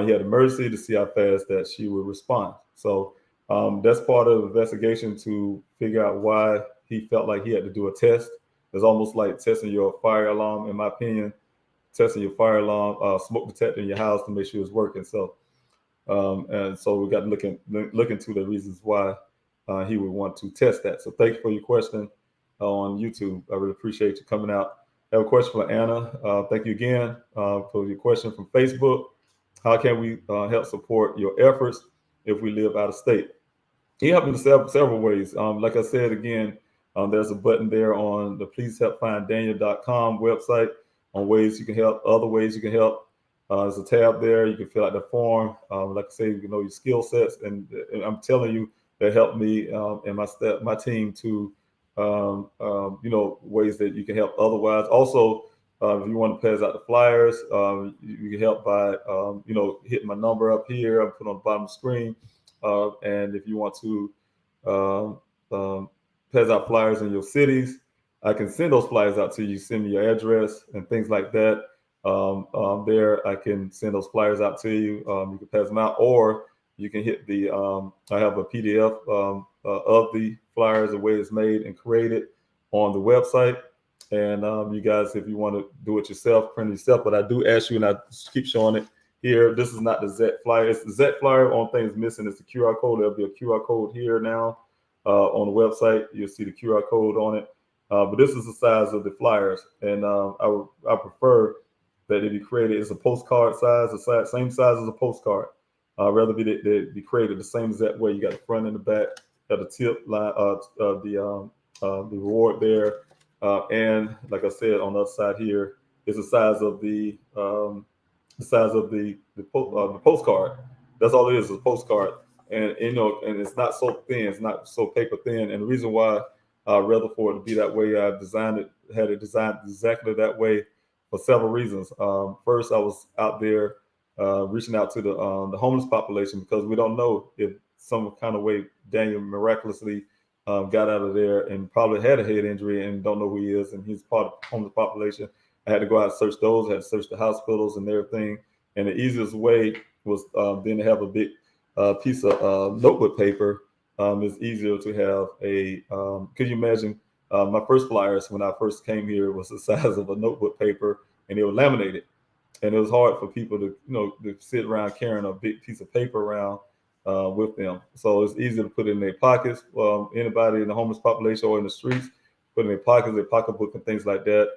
he had a mercy to see how fast that she would respond. So that's part of the investigation to figure out why he felt like he had to do a test. It's almost like testing your fire alarm, in my opinion, testing your fire alarm, smoke detector in your house to make sure it's working. So, and so we got to look into the reasons why he would want to test that. So thank you for your question on YouTube. I really appreciate you coming out. I have a question for Anna. Thank you again for your question from Facebook. How can we help support your efforts if we live out of state? You help in several ways. Like I said, again, there's a button there on the pleasehelpfinddaniel.com website on ways you can help, other ways you can help. There's a tab there. You can fill out the form. Like I say, you can know your skill sets. And I'm telling you, that helped me and my team to, ways that you can help otherwise. Also, if you want to pass out the flyers, you can help by, hitting my number up here. I put on the bottom of the screen. And if you want to pass out flyers in your cities, I can send those flyers out to you. Send me your address and things like that. There, I can send those flyers out to you. You can pass them out, or you can hit the. I have a PDF of the flyers, the way it's made and created on the website. And you guys, if you want to do it yourself, print it yourself. But I do ask you, and I keep showing it here. This is not the Z flyer. It's the Z flyer. On things missing is the QR code. There'll be a QR code here now on the website. You'll see the QR code on it. But this is the size of the flyers, and I prefer that it be created as a postcard size, the same size as a postcard. Rather be created the same exact way. You got the front and the back, got the tip line, the reward there, and like I said, on the other side here is the size of the postcard. That's all it is a postcard, and and it's not so thin, it's not so paper thin. And the reason why I'd rather for it to be that way, I had it designed exactly that way for several reasons. First, I was out there reaching out to the homeless population, because we don't know if some kind of way Daniel miraculously got out of there and probably had a head injury and don't know who he is, and he's part of the homeless population. I had to go out and search those, I had to search the hospitals and everything. And the easiest way was then to have a big piece of notebook paper. It's easier to have a, could you imagine my first flyers when I first came here was the size of a notebook paper, and they were laminated. And it was hard for people to, to sit around carrying a big piece of paper around with them. So it's easy to put in their pockets. Anybody in the homeless population or in the streets, put in their pockets, their pocketbook and things like that.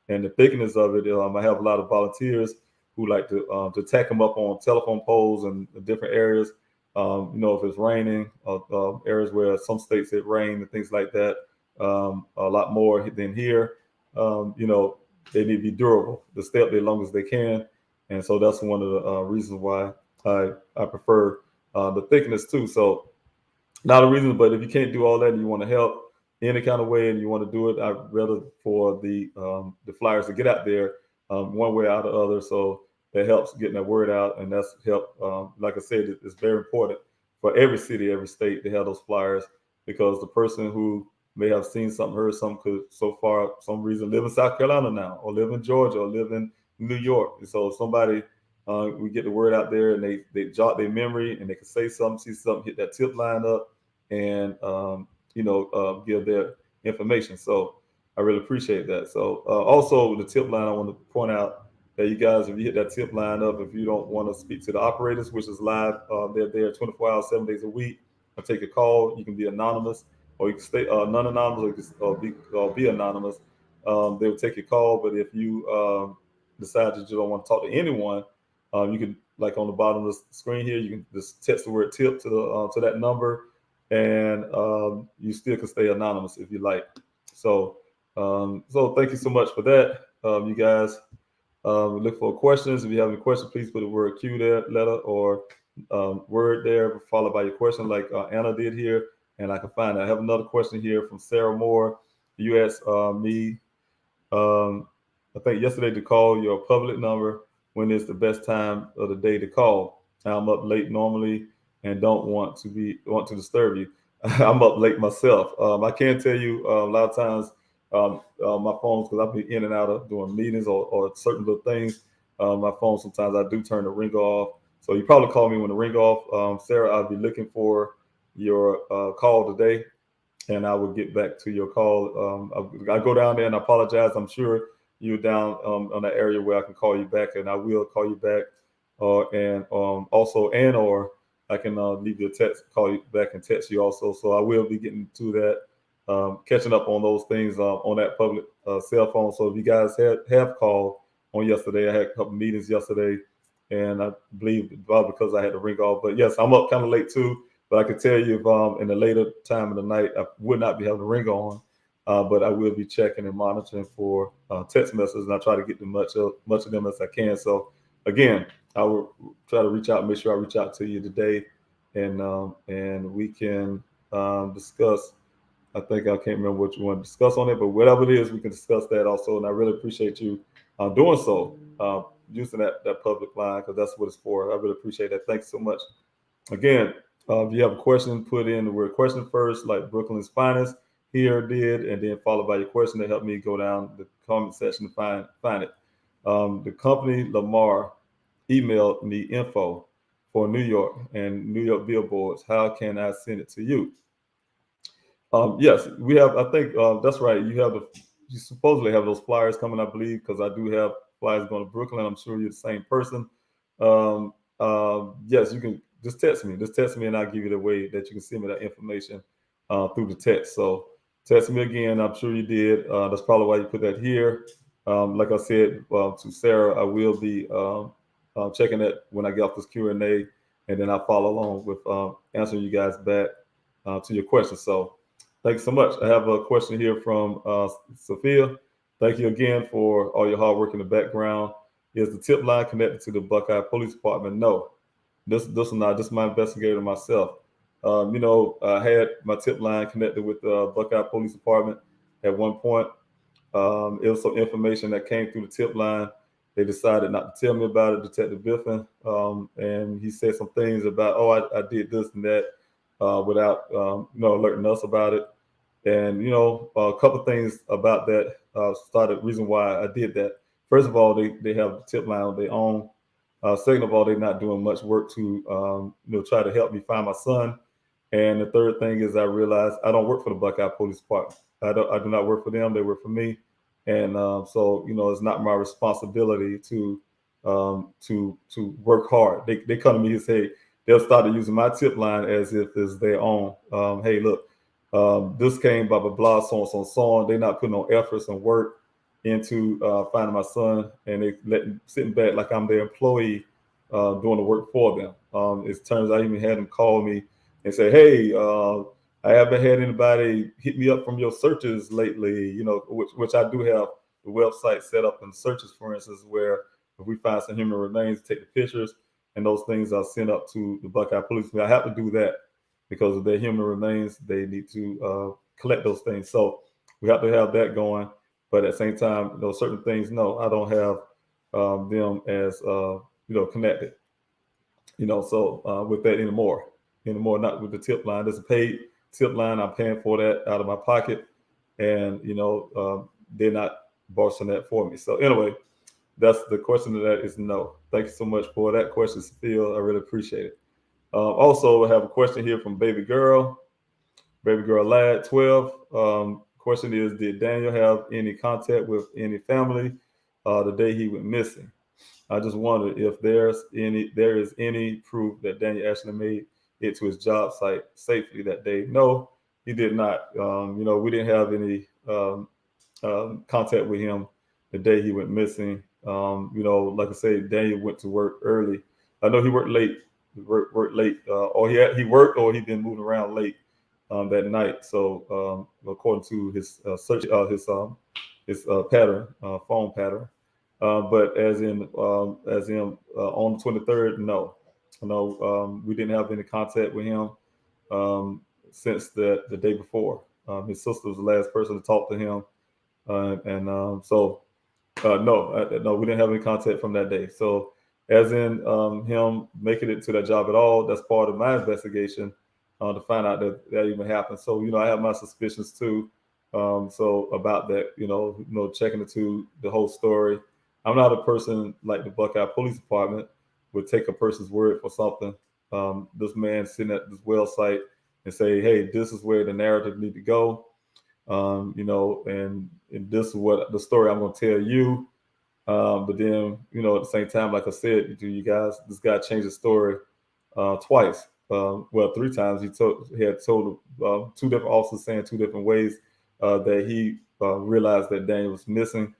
And the thickness of it, I have a lot of volunteers who like to tack them up on telephone poles and different areas. If it's raining, areas where some states it rain and things like that, a lot more than here. They need to be durable to stay up there as long as they can. And so that's one of the reasons why I prefer the thickness too. So not a reason, but if you can't do all that and you want to help any kind of way and you want to do it, I'd rather for the flyers to get out there one way or the other. So that helps getting that word out, and that's help. Like I said, it's very important for every city, every state to have those flyers, because the person who may have seen something, heard something, could so far some reason live in South Carolina now, or live in Georgia, or live in New York. And so if somebody we get the word out there, and they jot their memory, and they can say something, see something, hit that tip line up, and give their information. So I really appreciate that. So also the tip line, I want to point out that you guys, if you hit that tip line up, if you don't want to speak to the operators, which is live, they're there 24 hours, 7 days a week. I'll take a call. You can be anonymous, or you can stay non-anonymous, or you can be anonymous. They will take your call, but if you decide that you don't want to talk to anyone, you can, like on the bottom of the screen here, you can just text the word tip to that number, and you still can stay anonymous if you like. So thank you so much for that, you guys. Look for questions. If you have any questions, please put the word Q there, letter or word there, followed by your question, like Anna did here, and I can find it. I have another question here from Sarah Moore. You asked me, I think yesterday, to call your public number. When is the best time of the day to call? I'm up late normally and don't want to disturb you. I'm up late myself. I can tell you a lot of times my phones, because I've been in and out of doing meetings or certain little things. My phone, sometimes I do turn the ring off. So you probably call me when the ring off. Sarah, I'll be looking for your call today, and I will get back to your call. I go down there, and I apologize. I'm sure you're down on that area where I can call you back, and I will call you back. Or I can leave you a text, call you back and text you also. So I will be getting to that, catching up on those things on that public cell phone. So if you guys have called on yesterday, I had a couple meetings yesterday, and I believe because I had to ring off. But yes, I'm up kind of late too. But I can tell you, if in the later time of the night, I would not be having the ring on. But I will be checking and monitoring for text messages, and I try to get to much of them as I can. So again, I will try to reach out, make sure I reach out to you today, and we can discuss. I think I can't remember what you want to discuss on it, but whatever it is, we can discuss that also. And I really appreciate you doing so, using that public line, because that's what it's for. I really appreciate that. Thanks so much. Again, if you have a question, put in the word question first, like Brooklyn's Finest here did, and then followed by your question to help me go down the comment section to find it. The company Lamar emailed me info for New York and New York billboards. How can I send it to you? Yes, we have. I think that's right. You supposedly have those flyers coming, I believe, because I do have flyers going to Brooklyn. I'm sure you're the same person. Yes, you can just text me. Just text me, and I'll give you the way that you can send me that information through the text. So text me again. I'm sure you did. That's probably why you put that here. Like I said to Sarah, I will be checking that when I get off this Q&A, and then I'll follow along with answering you guys back to your questions. So thanks so much. I have a question here from Sophia. Thank you again for all your hard work in the background. Is the tip line connected to the Buckeye Police Department? No, this is not. This is my investigator myself. I had my tip line connected with the Buckeye Police Department at one point. It was some information that came through the tip line. They decided not to tell me about it, Detective Biffin, and he said some things about, I did this and that without alerting us about it. And a couple of things about that started reason why I did that. First of all, they have the tip line on their own. Second of all, they're not doing much work to try to help me find my son. And the third thing is, I realized I don't work for the Buckeye Police Department. I do not work for them. They work for me. And so it's not my responsibility to work hard. They come to me and say, they'll start using my tip line as if it's their own. Hey, look, this came blah, blah, blah, so on, so on. They're not putting no efforts and work into finding my son, and they sitting back like I'm their employee doing the work for them. It turns out I even had them call me and say, hey, I haven't had anybody hit me up from your searches lately, which I do have the website set up in searches, for instance, where if we find some human remains, take the pictures, and those things are sent up to the Buckeye Police. I have to do that because of their human remains. They need to collect those things. So we have to have that going. But at the same time, certain things, no, I don't have them as, connected, so with that anymore, not with the tip line. There's a paid tip line. I'm paying for that out of my pocket, and, they're not bossing that for me. So anyway, That's the question to that is no. Thank you so much for that question, Sophia. I really appreciate it. Also, I have a question here from Baby Girl Lad 12. Question is, did Daniel have any contact with any family the day he went missing? I just wonder if there is any proof that Daniel actually made it to his job site safely that day. No, he did not. We didn't have any contact with him the day he went missing. Like I say, Daniel went to work early. I know he worked late. Worked late, or he worked, or he'd been moving around late that night. So according to his search, his pattern, phone pattern. But as in on the 23rd, no, we didn't have any contact with him since the day before. His sister was the last person to talk to him, no, we didn't have any contact from that day. So as in him making it to that job at all, that's part of my investigation to find out that even happened. So I have my suspicions too. So about that, checking into the whole story. I'm not a person like the Buckeye Police Department would take a person's word for something. This man sitting at this well site and say, hey, this is where the narrative need to go. And this is what the story I'm going to tell you. But then, at the same time, like I said to you guys, this guy changed the story twice. Three times. He had told two different officers saying two different ways that he realized that Daniel was missing.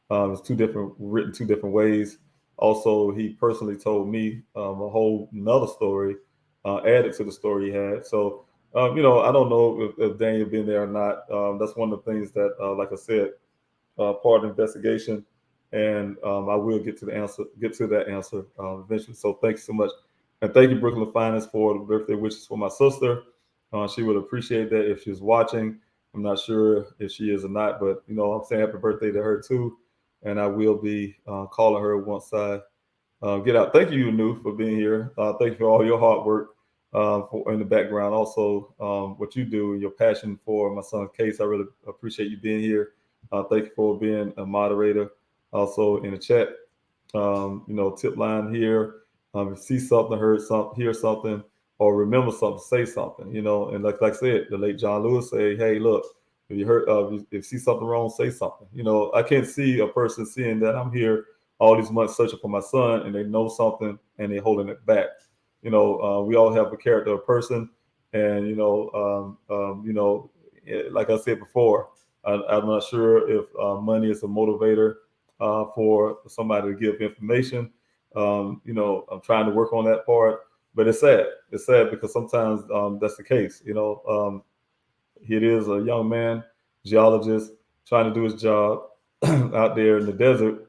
It's written two different ways. Also, he personally told me a whole another story added to the story he had. So, I don't know if Daniel been there or not. That's one of the things that, like I said, part of the investigation, and I will get to that answer eventually. So, thanks so much, and thank you, Brooklyn Finance, for the birthday wishes for my sister. She would appreciate that if she's watching. I'm not sure if she is or not, but I'm saying happy birthday to her too, and I will be calling her once I get out. Thank you, Anu, for being here. Thank you for all your hard work. In the background, also what you do and your passion for my son's case. I really appreciate you being here. Thank you for being a moderator. Also in the chat, tip line here. If you see something, hear something, or remember something, say something. And like I said, the late John Lewis say, hey, look, if you heard, if you see something wrong, say something. I can't see a person seeing that I'm here all these months searching for my son, and they know something and they're holding it back. We all have a character of person, and like I said before, I'm not sure if money is a motivator for somebody to give information. I'm trying to work on that part, but it's sad. It's sad because sometimes that's the case. It is a young man, geologist, trying to do his job out there in the desert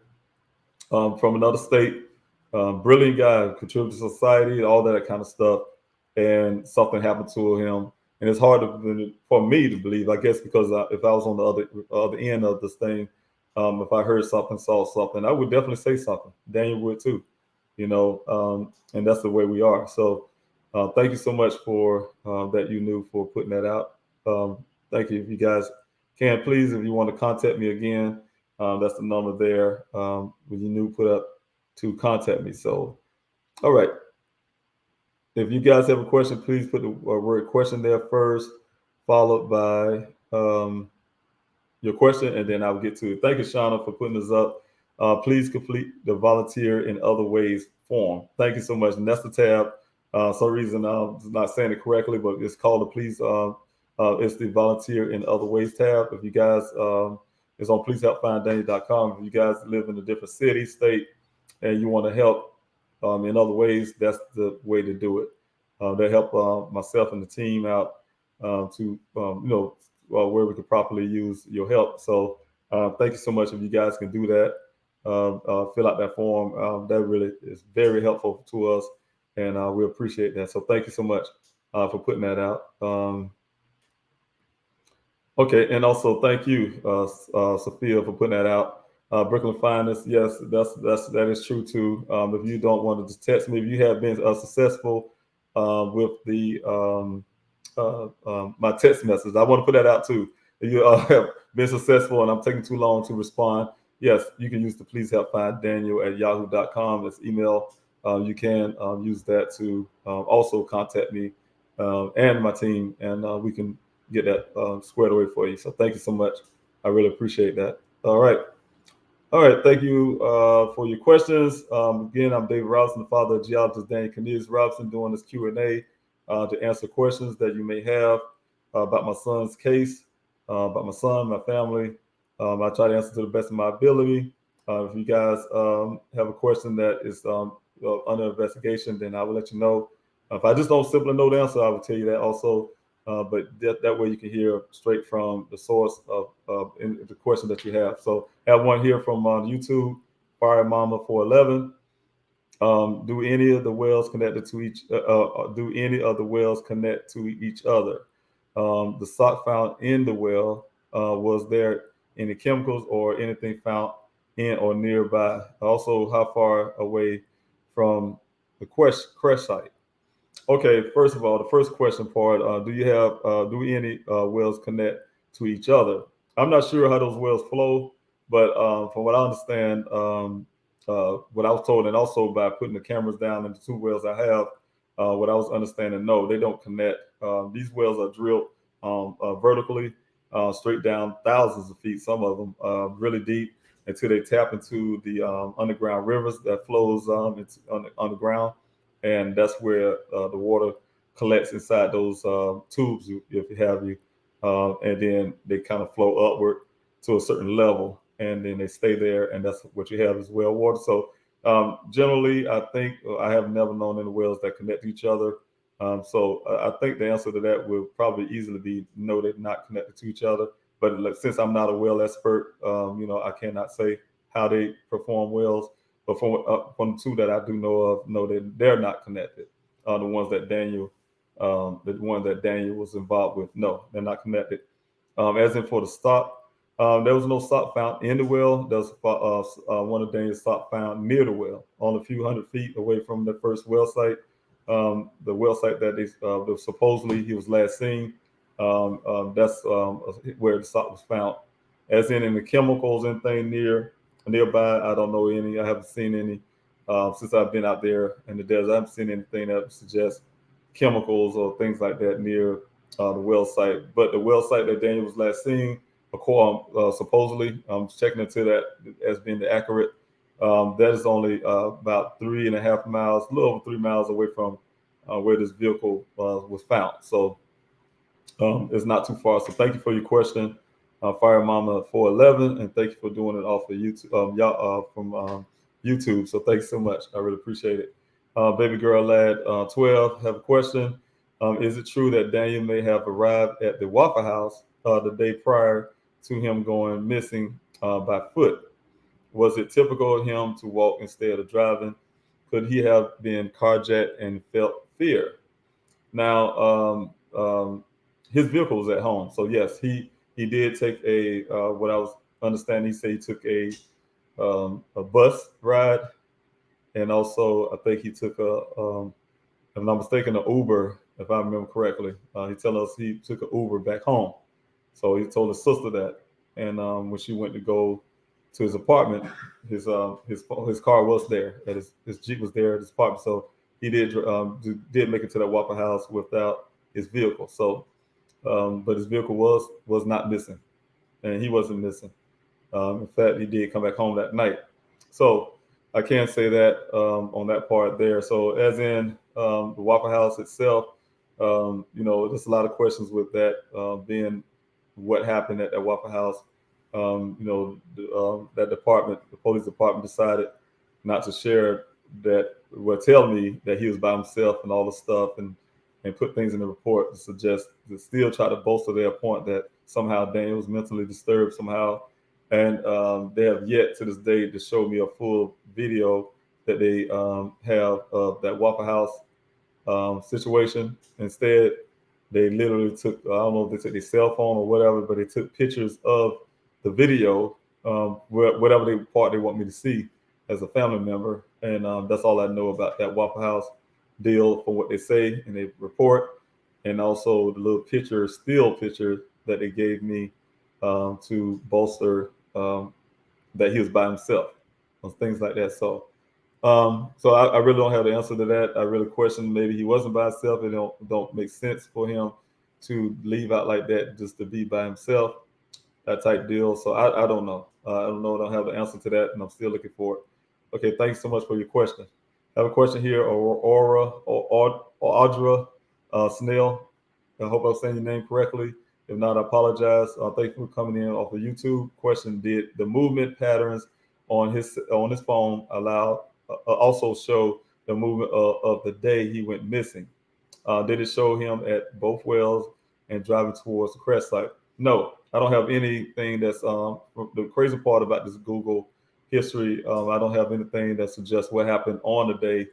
from another state. Brilliant guy, contributed to society, all that kind of stuff, and something happened to him, and it's hard for me to believe. I guess because if I was on the other end of this thing, if I heard something, saw something, I would definitely say something. Daniel would too, and that's the way we are. So, thank you so much for that. You knew for putting that out. Thank you. If you guys can, please, if you want to contact me again, that's the number there. When you knew put up to contact me. So, all right. If you guys have a question, please put the word question there first, followed by your question, and then I'll get to it. Thank you, Shauna, for putting this up. Please complete the volunteer in other ways form. Thank you so much. And that's the tab. Some reason I'm not saying it correctly, but it's called the please. It's the volunteer in other ways tab. If you guys, it's on pleasehelpfinddaniel.com. If you guys live in a different city, state, and you want to help in other ways, that's the way to do it. They help myself and the team out to, where we could properly use your help. So thank you so much. If you guys can do that, fill out that form. That really is very helpful to us, and we appreciate that. So thank you so much for putting that out. Okay, and also thank you, Sophia, for putting that out. Brooklyn Finest, yes, that is true too. If you don't want to just text me, if you have been successful with the my text message, I want to put that out too. If you have been successful and I'm taking too long to respond, yes, you can use the please help find Daniel at yahoo.com. That's email. You can use that to also contact me and my team, and we can get that squared away for you. So thank you so much. I really appreciate that. All right. All right, thank you for your questions. Again, I'm David Robinson, the father of geologist Daniel Robinson, doing this Q&A to answer questions that you may have about my son's case, about my son, my family. I try to answer to the best of my ability. If you guys have a question that is under investigation, then I will let you know. If I just don't simply know the answer, I will tell you that also. But that way you can hear straight from the source of the question that you have. So I have one here from YouTube, Fire Mama 411. Do any of the wells connected to each? Do any of the wells connect to each other? The sock found in the well, was there any chemicals or anything found in or nearby? Also, how far away from the crash site? Okay, first of all, the first question part, do any wells connect to each other? I'm not sure how those wells flow, but from what I understand, what I was told, and also by putting the cameras down in the two wells I have, what I was understanding, no, they don't connect. These wells are drilled vertically, straight down thousands of feet, some of them really deep, until they tap into the underground rivers that flows underground. And that's where the water collects inside those tubes, if you have you, and then they kind of flow upward to a certain level, and then they stay there, and that's what you have as well water. So generally, I think I have never known any wells that connect to each other. So I think the answer to that will probably easily be no, they're not connected to each other. But since I'm not a well expert, I cannot say how they perform wells. But from the two that I do know of, no, they're not connected. The ones that Daniel was involved with, no, they're not connected. As in for the stock, there was no stock found in the well. There was one of Daniel's stock found near the well, on a few hundred feet away from the first well site. The well site that supposedly he was last seen. That's where the stock was found. As in the chemicals and thing nearby, I don't know any. I haven't seen any since I've been out there in the desert. I haven't seen anything that suggests chemicals or things like that near the well site. But the well site that Daniel was last seen, supposedly, I'm checking into that as being the accurate. That is only about 3.5 miles, a little over 3 miles away from where this vehicle was found. So it's not too far. So thank you for your question, Fire Mama 411, and thank you for doing it off of YouTube, from YouTube. So thanks so much. I really appreciate it. Baby Girl Lad 12 have a question. Is it true that Daniel may have arrived at the Waffle House the day prior to him going missing by foot? Was it typical of him to walk instead of driving? Could he have been carjacked and felt fear? Now, his vehicle was at home, so yes, he did take a what I was understanding. He said he took a bus ride, and also I think he took if I'm not mistaken, an Uber, if I remember correctly. He told us he took an Uber back home. So he told his sister that, and when she went to go to his apartment, his car was there, and his Jeep was there at his apartment. So he did make it to that Waffle House without his vehicle. So, but his vehicle was not missing, and he wasn't missing. In fact, he did come back home that night. So I can say that on that part there. So as in the Waffle House itself, there's a lot of questions with that being what happened at that Waffle House. That department, the police department, decided not to share that. Well, tell me that he was by himself and all the stuff, and put things in the report to still try to bolster their point that somehow Daniel was mentally disturbed somehow. And they have yet to this day to show me a full video that they have of that Waffle House situation. Instead, they literally took, I don't know if they took their cell phone or whatever, but they took pictures of the video, whatever part they want me to see as a family member. And that's all I know about that Waffle House deal from what they say in their report. And also the little still picture that they gave me to bolster that he was by himself, or things like that. So I really don't have the answer to that. I really question maybe he wasn't by himself. It don't make sense for him to leave out like that just to be by himself, that type deal. So I don't know. I don't know. I don't have the answer to that, and I'm still looking for it. Okay, thanks so much for your question. I have a question here, or Audra Snell. I hope I'm saying your name correctly. If not, I apologize. Thank you for coming in off of YouTube. Question: did the movement patterns on his phone also show the movement of the day he went missing? Did it show him at both wells and driving towards the crash site? No, I don't have anything that's the crazy part about this Google history. I don't have anything that suggests what happened on the day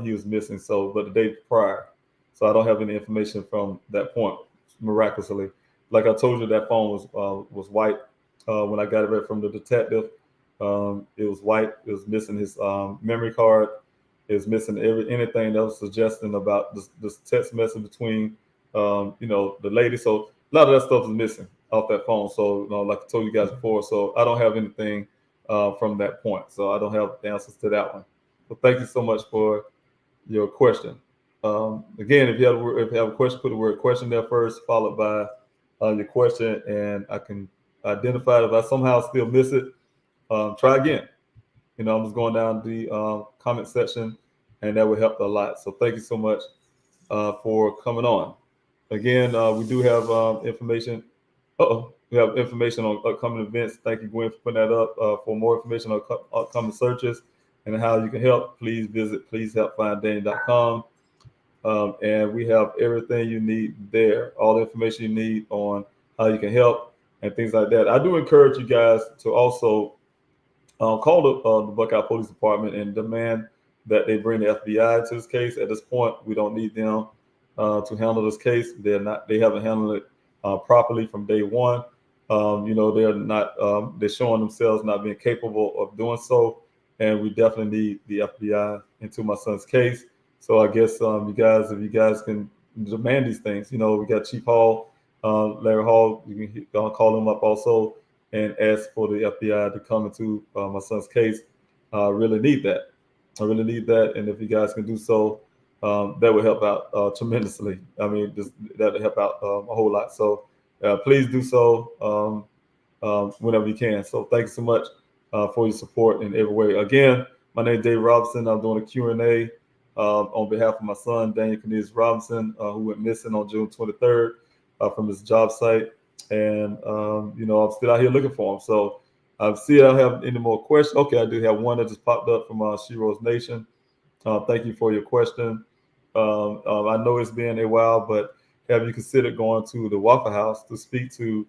he was missing. So, but the day prior. So I don't have any information from that point. Miraculously, like I told you, that phone was white when I got it from the detective. It was white. It was missing his memory card. It was missing anything that was suggesting about this text message between the lady. So a lot of that stuff is missing off that phone. So like I told you guys before, so I don't have anything from that point. So I don't have the answers to that one. So thank you so much for your question. Again, if you have a question, put the word question there first, followed by your question, and I can identify it. If I somehow still miss it, try again. I'm just going down the comment section, and that would help a lot. So thank you so much for coming on. Again, we do have information. We have information on upcoming events. Thank you, Gwen, for putting that up. For more information on upcoming searches and how you can help, please visit pleasehelpfinddaniel.com. And we have everything you need there, all the information you need on how you can help and things like that. I do encourage you guys to also call the Buckeye Police Department and demand that they bring the FBI to this case. At this point, we don't need them to handle this case. They haven't handled it properly from day one. They're showing themselves not being capable of doing so. And we definitely need the FBI into my son's case. So I guess if you guys can demand these things, we got Chief Hall, Larry Hall. You can call them up also and ask for the FBI to come into my son's case. I really need that. And if you guys can do so, that would help out tremendously. I mean, that would help out a whole lot. So please do so whenever you can. So thank you so much for your support in every way. Again, my name is Dave Robinson. I'm doing a Q&A on behalf of my son, Daniel Robinson, who went missing on June 23rd from his job site. And, I'm still out here looking for him. So I see I don't have any more questions. Okay, I do have one that just popped up from She Rose Nation. Thank you for your question. I know it's been a while, but have you considered going to the Waffle House to speak to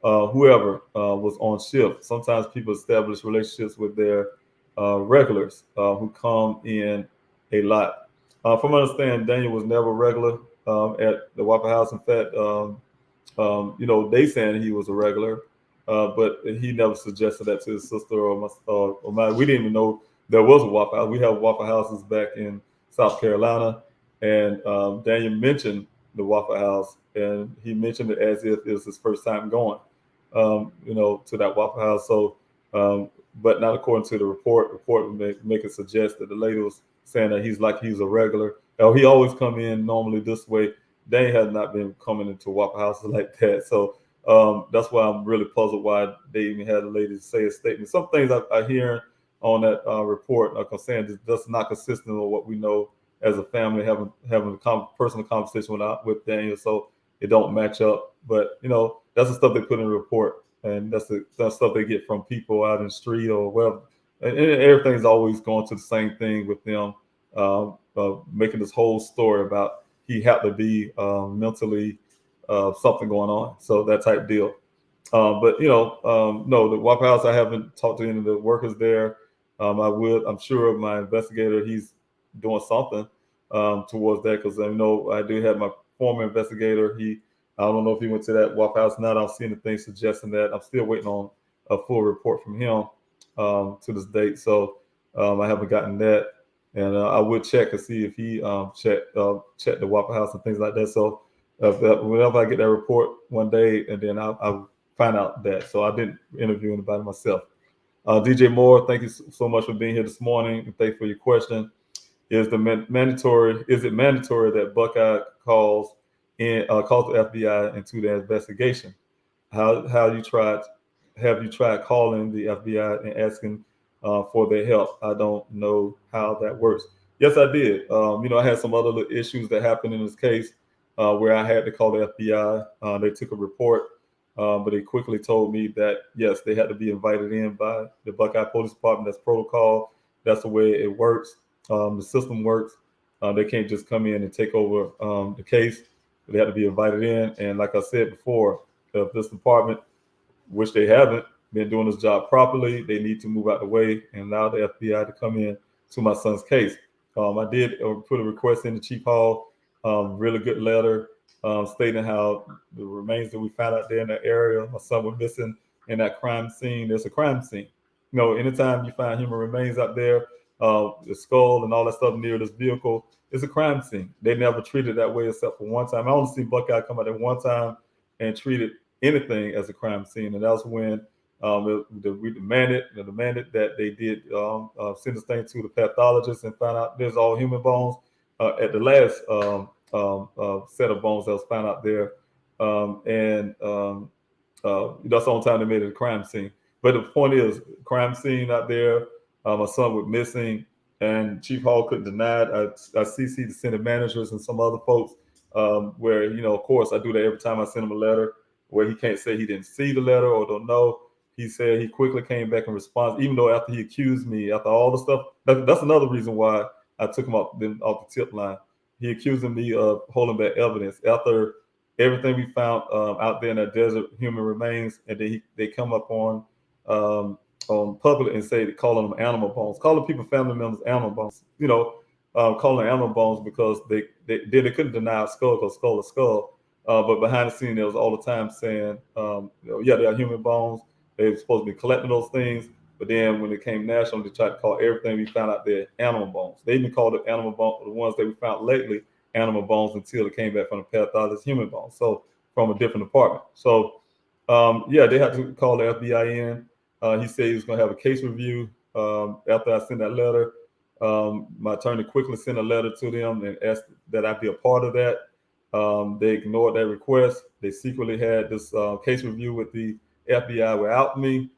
whoever was on shift? Sometimes people establish relationships with their regulars who come in a lot. From my understanding, Daniel was never regular at the Waffle House. In fact, they saying he was a regular, but he never suggested that to his sister or mine. We didn't even know there was a Waffle House. We have Waffle Houses back in South Carolina, and Daniel mentioned the Waffle House, and he mentioned it as if it was his first time going, to that Waffle House. So, but not according to the report. Report would make it suggest that the lady was saying that he's a regular. He always come in normally this way. They has not been coming into Waffle Houses like that. So that's why I'm really puzzled why they even had a lady say a statement. Some things I hear on that report, like I'm saying, that's not consistent with what we know as a family, having a personal conversation with Daniel. So it don't match up. But, that's the stuff they put in the report. And that's the stuff they get from people out in the street or whatever. And everything's always going to the same thing with them, making this whole story about he had to be mentally something going on. So that type deal. But no, the Waffle House, I haven't talked to any of the workers there. I'm sure my investigator, he's doing something towards that, because I do have my former investigator. I don't know if he went to that Waffle House or not. I don't see anything suggesting that. I'm still waiting on a full report from him to this date. So I haven't gotten that. And I would check to see if he checked the Waffle House and things like that. So whenever I get that report one day, and then I'll find out that. So I didn't interview anybody myself. DJ Moore, thank you so much for being here this morning, and thank you for your question. Is it mandatory that Buckeye calls the FBI into the investigation? Have you tried calling the FBI and asking for their help? I don't know how that works. Yes, I did. I had some other little issues that happened in this case where I had to call the FBI. They took a report, but they quickly told me that yes, they had to be invited in by the Buckeye Police Department. That's protocol. That's the way it works. The system works. They can't just come in and take over the case. They have to be invited in. And like I said before, if this department, which they haven't been doing this job properly, they need to move out the way and allow the FBI to come in to my son's case. I did put a request in the Chief Hall, really good letter stating how the remains that we found out there in that area, my son was missing in that crime scene. There's a crime scene. Anytime you find human remains out there, the skull and all that stuff near this vehicle, it's a crime scene. They never treated that way except for one time. I only seen Buckeye come out there one time and treated anything as a crime scene, and that was when we demanded that they did send this thing to the pathologist and find out there's all human bones at the last set of bones that was found out there, and that's the only time they made it a crime scene. But the point is, crime scene out there. My son was missing, and Chief Hall couldn't deny it. I CC'd the Senate managers and some other folks, where of course I do that every time I send him a letter, where he can't say he didn't see the letter or don't know. He said he quickly came back in response, even though after he accused me, after all the stuff, that's another reason why I took him off the tip line. He accused me of holding back evidence after everything we found out there in that desert, human remains, and then they come up on public and say calling them animal bones, calling people family members animal bones. Calling animal bones because they couldn't deny a skull because skull is skull. But behind the scene, there was all the time saying, yeah, they are human bones. They were supposed to be collecting those things. But then when it came national, they tried to call everything we found out there animal bones. They even called it animal bones, the ones that we found lately, animal bones, until it came back from the pathologist, human bones. So from a different department. So yeah, they had to call the FBI in. He said he was going to have a case review after I sent that letter. My attorney quickly sent a letter to them and asked that I be a part of that. They ignored that request. They secretly had this case review with the FBI without me.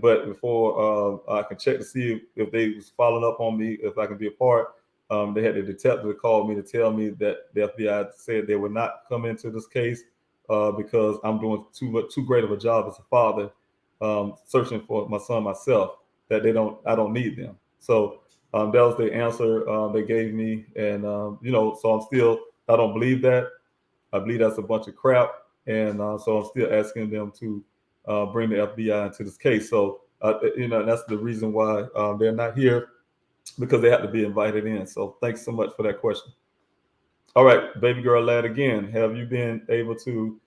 But before I can check to see if they was following up on me, if I can be a part, they had the detective call me to tell me that the FBI said they would not come into this case because I'm doing too great of a job as a father, searching for my son myself, that I don't need them. So that was the answer they gave me. And, so I don't believe that. I believe that's a bunch of crap. And so I'm still asking them to bring the FBI into this case. So, that's the reason why they're not here, because they have to be invited in. So thanks so much for that question. All right, baby girl lad again, have you been able to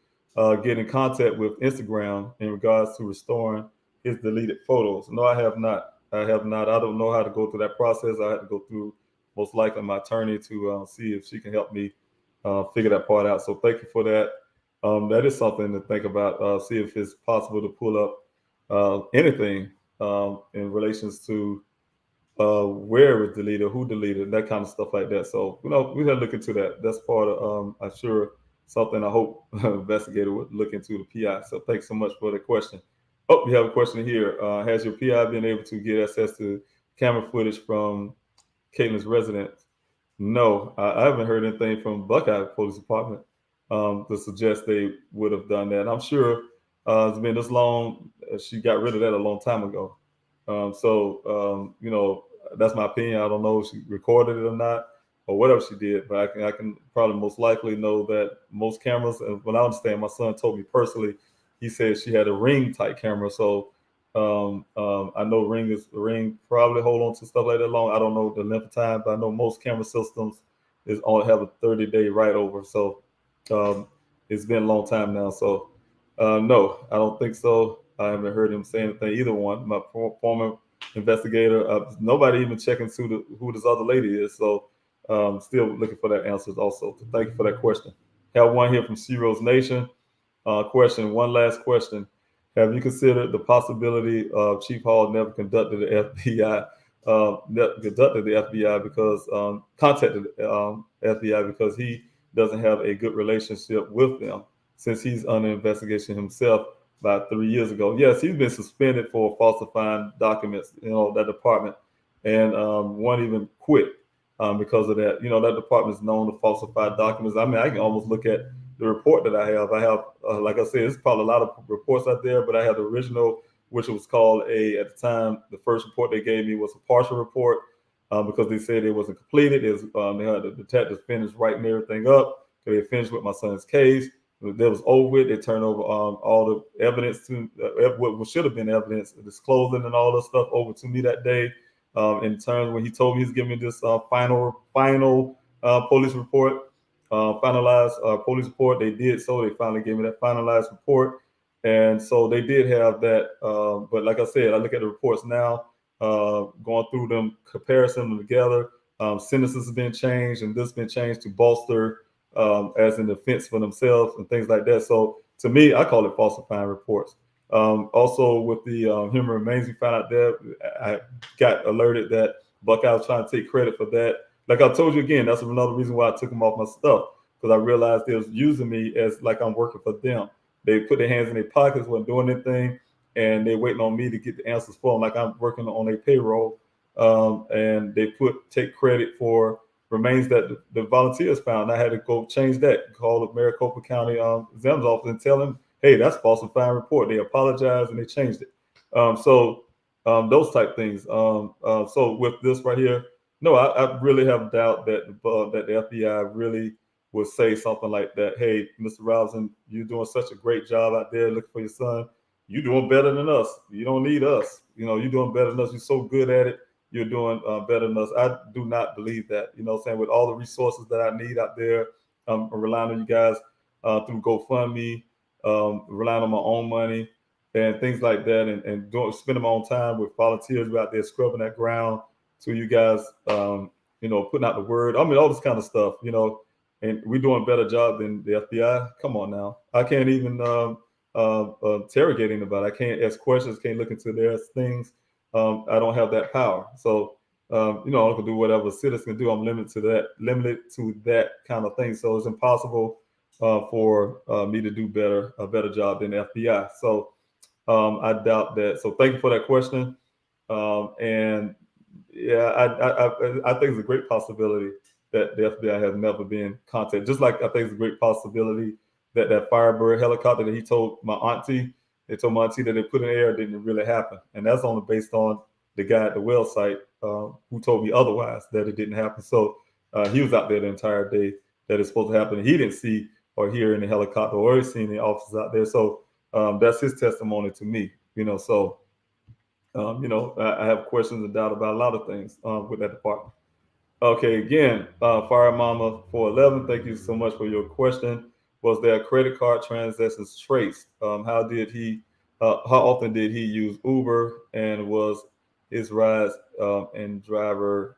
get in contact with Instagram in regards to restoring his deleted photos? No, I have not. I don't know how to go through that process. I had to go through most likely my attorney to see if she can help me figure that part out. So thank you for that. That is something to think about. See if it's possible to pull up anything in relations to where it was deleted, who deleted, that kind of stuff like that. So, we got to look into that. That's part of, I'm sure, something I hope investigator would look into, the PI. So thanks so much for the question. Oh, we have a question here. Has your PI been able to get access to camera footage from Caitlin's residence? No, I haven't heard anything from Buckeye Police Department to suggest they would have done that. I'm sure it's been this long. She got rid of that a long time ago. That's my opinion. I don't know if she recorded it or not, or whatever she did, but I can probably most likely know that most cameras, and when I understand, my son told me personally, he said she had a Ring type camera. So I know Ring probably hold on to stuff like that long. I don't know the length of time, but I know most camera systems only have a 30-day write over. So it's been a long time now. So no, I don't think so. I haven't heard him say anything, either one. My former investigator, nobody even checking to who this other lady is. So still looking for that answers also. So thank you for that question. Have one here from Ciro's Nation. One last question. Have you considered the possibility of Chief Hall never conducted the FBI, because contacted FBI because he doesn't have a good relationship with them since he's under investigation himself about 3 years ago. Yes, he's been suspended for falsifying documents, that department, and one even quit because of that. That department is known to falsify documents. I mean, I can almost look at the report that I have. Like I said, it's probably a lot of reports out there, but I have the original, which was called at the time, the first report they gave me was a partial report because they said it wasn't completed. They had the detectives finish writing everything up. They finished with my son's case. That was over with. They turned over all the evidence to what should have been evidence, disclosing and all this stuff over to me that day. In terms when he told me he's giving me this final police report, finalized police report. They did so. They finally gave me that finalized report, and so they did have that. But like I said, I look at the reports now, going through them, comparing them together. Sentences have been changed, and this has been changed to bolster as an offense for themselves and things like that. So to me, I call it falsifying reports. Also, with the human remains we found out there, I got alerted that Buckeye was trying to take credit for that. Like I told you again, that's another reason why I took them off my stuff, because I realized they was using me as like I'm working for them. They put their hands in their pockets, wasn't doing anything, and they waiting on me to get the answers for them, like I'm working on a payroll. And they take credit for remains that the volunteers found. I had to go change that, call the Maricopa County exams office and tell them, hey, that's falsifying report. They apologized and they changed it. So those type things. So with this right here, no, I really have doubt that the FBI really would say something like that. Hey, Mr. Robinson, you're doing such a great job out there looking for your son. You're doing better than us. You don't need us. You're doing better than us. You're so good at it. You're doing better than us. I do not believe that. Saying with all the resources that I need out there, I'm relying on you guys through GoFundMe, relying on my own money and things like that, and spending my own time with volunteers out there scrubbing that ground to you guys, putting out the word. I mean, all this kind of stuff, and we're doing a better job than the FBI. Come on now. I can't even interrogate anybody. I can't ask questions, can't look into their things. I don't have that power. So, I can do whatever a citizen can do. I'm limited to that kind of thing. So it's impossible for me to do a better job than the FBI. So I doubt that. So thank you for that question. And yeah, I think it's a great possibility that the FBI has never been contacted. Just like I think it's a great possibility that Firebird helicopter that he told my auntie, they told my auntie that they put in the air didn't really happen. And that's only based on the guy at the well site who told me otherwise, that it didn't happen. So he was out there the entire day that it's supposed to happen. He didn't see or hear any helicopter or see any officers out there. So that's his testimony to me, So, I have questions and doubt about a lot of things with that department. Okay, again, Fire Mama 411, thank you so much for your question. Was there credit card transactions traced? How often did he use Uber, and was his rides and driver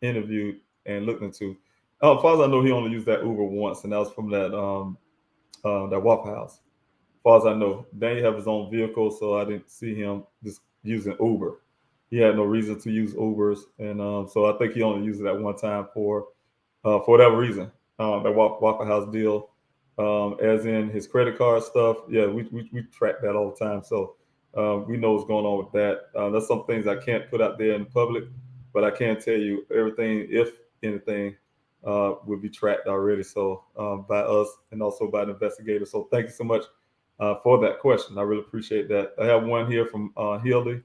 interviewed and looked into? As far as I know, he only used that Uber once, and that was from that Waffle House. As far as I know, Daniel have his own vehicle, so I didn't see him just using Uber. He had no reason to use Ubers, and so I think he only used it at one time for whatever reason. That Waffle House deal, as in his credit card stuff. Yeah, we track that all the time, so we know what's going on with that. That's some things I can't put out there in public, but I can tell you everything, if anything, would be tracked already. So by us and also by the investigators. So thank you so much for that question. I really appreciate that. I have one here from Hildy.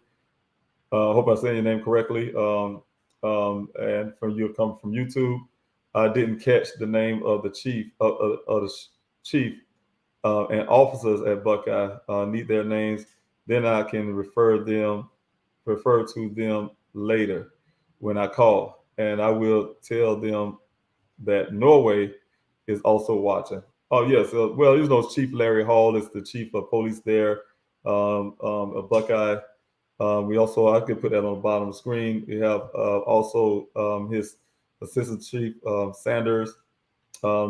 Hope I say your name correctly. And from you coming from YouTube. I didn't catch the name of the chief and officers at Buckeye. Need their names, then I can refer to them later when I call, and I will tell them that Norway is also watching. Oh yes, well, Chief Larry Hall is the chief of police there, of Buckeye. We also, I could put that on the bottom of the screen. We have also his assistant chief, Sanders,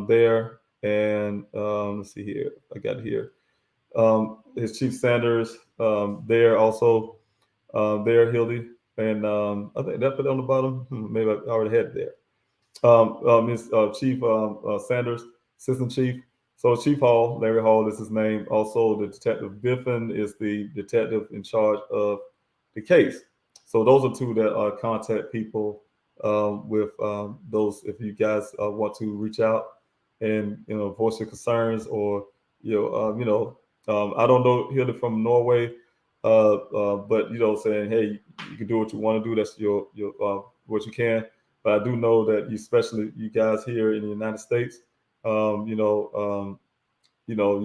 there. And let's see here. I got here. his Chief Sanders there also there, Hildy, and I think that put it on the bottom. Maybe I already had it there. His Chief Sanders, Assistant Chief. So Chief Hall, Larry Hall is his name. Also, the Detective Biffin is the detective in charge of the case. So those are two that contact people with those. If you guys want to reach out and voice your concerns, or I don't know Hilda from Norway, but saying hey, you can do what you want to do. That's your what you can. But I do know that especially you guys here in the United States, you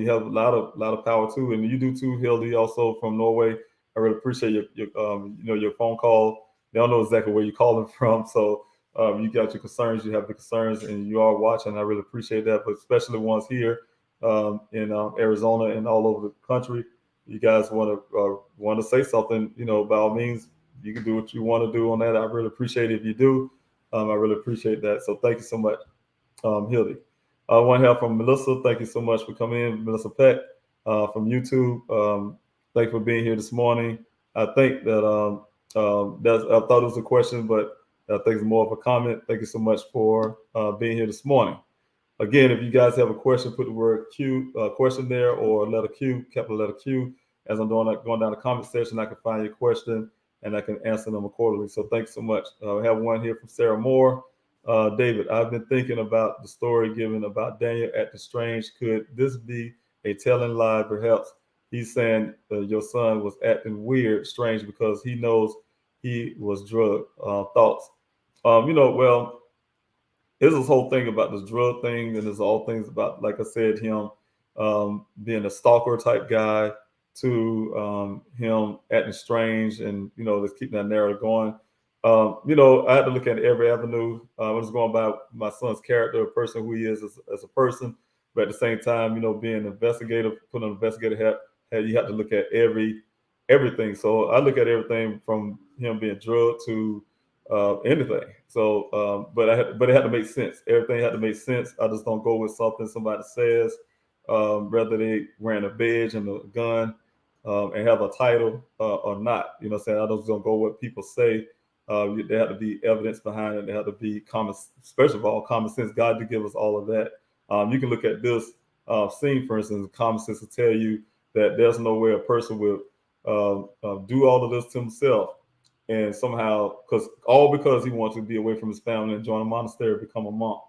have a lot of power too, and you do too, Hildy, also from Norway. I really appreciate your phone call. They don't know exactly where you're calling from, so you got your concerns, you have the concerns, and you are watching. I really appreciate that, but especially ones here in Arizona and all over the country. You guys want to say something, by all means, you can do what you want to do on that. I really appreciate it if you do. I really appreciate that. So thank you so much, Hildy. I want to hear from Melissa. Thank you so much for coming in, Melissa Peck from YouTube. Thank you for being here this morning. I think that I thought it was a question, but I think it's more of a comment. Thank you so much for being here this morning. Again, if you guys have a question, put the word Q question there, or letter Q, capital letter Q. As I'm going down the comment section, I can find your question and I can answer them accordingly. So thanks so much. I have one here from Sarah Moore. David, I've been thinking about the story given about Daniel acting strange. Could this be a telling lie? Perhaps he's saying your son was acting weird, strange, because he knows he was drugged. Thoughts? Well, there's this whole thing about this drug thing, and there's all things about, like I said, him being a stalker type guy, to him acting strange, and just keeping that narrative going. I had to look at every avenue. I was going by my son's character, a person who he is as a person, but at the same time, being an investigator, putting an investigator hat, you have to look at everything. So I look at everything from him being drugged to anything. So, but it had to make sense. Everything had to make sense. I just don't go with something somebody says, whether they wearing a badge and a gun and have a title or not. I just don't go with what people say. There had to be evidence behind it. There had to be common, first of all, common sense. God did give us all of that. You can look at this scene, for instance. Common sense will tell you that there's no way a person will do all of this to himself, and somehow, because he wants to be away from his family and join a monastery, become a monk.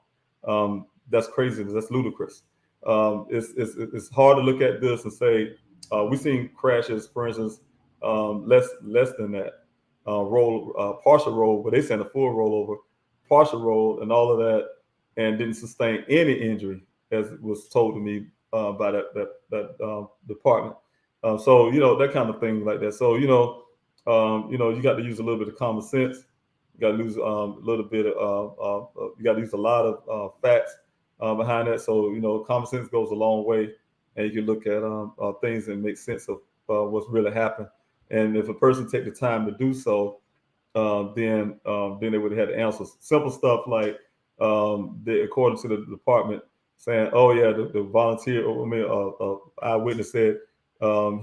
That's crazy. That's ludicrous. It's hard to look at this and say we've seen crashes, for instance, less than that. Partial roll, but they sent a full rollover, partial roll, and all of that, and didn't sustain any injury, as was told to me by that department. So that kind of thing like that. So you got to use a little bit of common sense. You got to use a little bit of you got to use a lot of facts behind that. So common sense goes a long way, and you can look at things and make sense of what's really happened. And if a person take the time to do so, then they would have had the answers. Simple stuff like, according to the department, saying, "Oh yeah, the volunteer, eyewitness said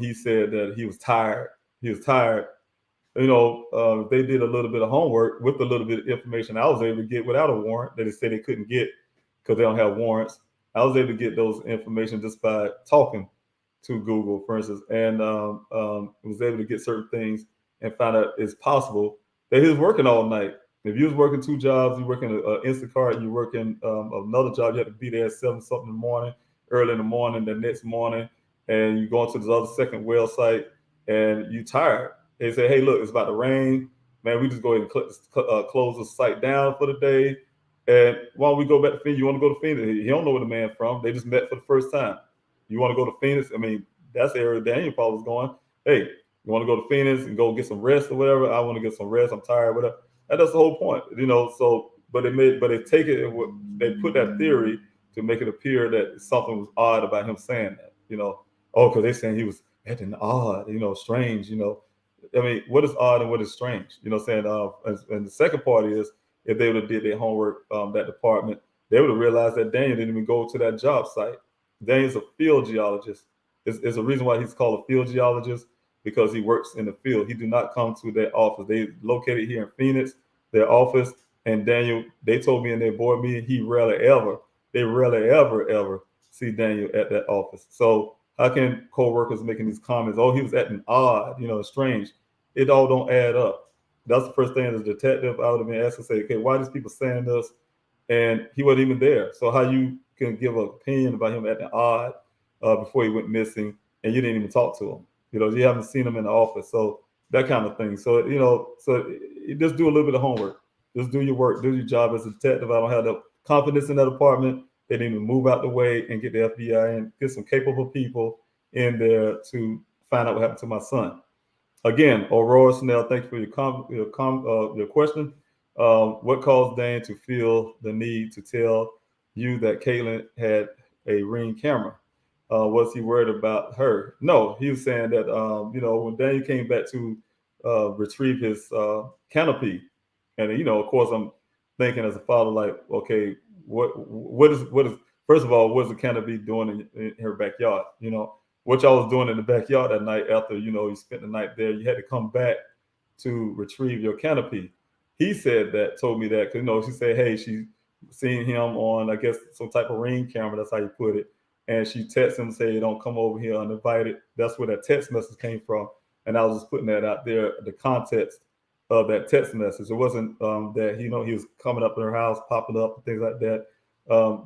he said that he was tired. He was tired." They did a little bit of homework with a little bit of information I was able to get without a warrant that they said they couldn't get because they don't have warrants. I was able to get those information just by talking to Google, for instance, and was able to get certain things and find out it's possible that he was working all night. If you was working two jobs, you're working Instacart, you're working another job, you have to be there at 7-something in the morning, early in the morning, the next morning, and you go into this other second well site and you tired. They say, "Hey, look, it's about to rain. Man, we just go ahead and close the site down for the day. And why don't we go back to Phoenix? You want to go to Phoenix?" He don't know where the man from. They just met for the first time. You want to go to Phoenix? I mean, that's the area Daniel Paul was going. Hey, you want to go to Phoenix and go get some rest or whatever? I want to get some rest. I'm tired, whatever. And that's the whole point, So, but they take it and they put that theory to make it appear that something was odd about him saying that. Because they're saying he was acting odd, strange. I mean, what is odd and what is strange? And the second part is, if they would have did their homework, that department, they would have realized that Daniel didn't even go to that job site. Daniel's a field geologist. It's a reason why he's called a field geologist, because he works in the field. He do not come to their office. They located here in Phoenix, their office. And Daniel, they told me in their board meeting, they rarely ever see Daniel at that office. So how can co-workers making these comments? Oh, he was acting odd, strange. It all don't add up. That's the first thing as a detective I would have been asked to say, okay, why are these people saying this? And he wasn't even there. So how you can give an opinion about him acting odd before he went missing, and you didn't even talk to him? You haven't seen him in the office. So that kind of thing. So, just do a little bit of homework. Just do your work, do your job as a detective. I don't have the confidence in that department. They need to move out the way and get the FBI and get some capable people in there to find out what happened to my son. Again, Aurora Snell, thank you for your question. What caused Dan to feel the need to tell you that Caitlin had a Ring camera? Was he worried about her? No, he was saying that, when Daniel came back to retrieve his canopy, and, of course, I'm thinking as a father, like, okay, what is, first of all, what's the canopy doing in her backyard? What y'all was doing in the backyard that night after, you spent the night there. You had to come back to retrieve your canopy. He told me that, because, she said, hey, she seen him on, I guess, some type of Ring camera. That's how you put it. And she texted him, say, don't come over here uninvited. That's where that text message came from. And I was just putting that out there, the context of that text message. It wasn't that, he was coming up in her house, popping up and things like that,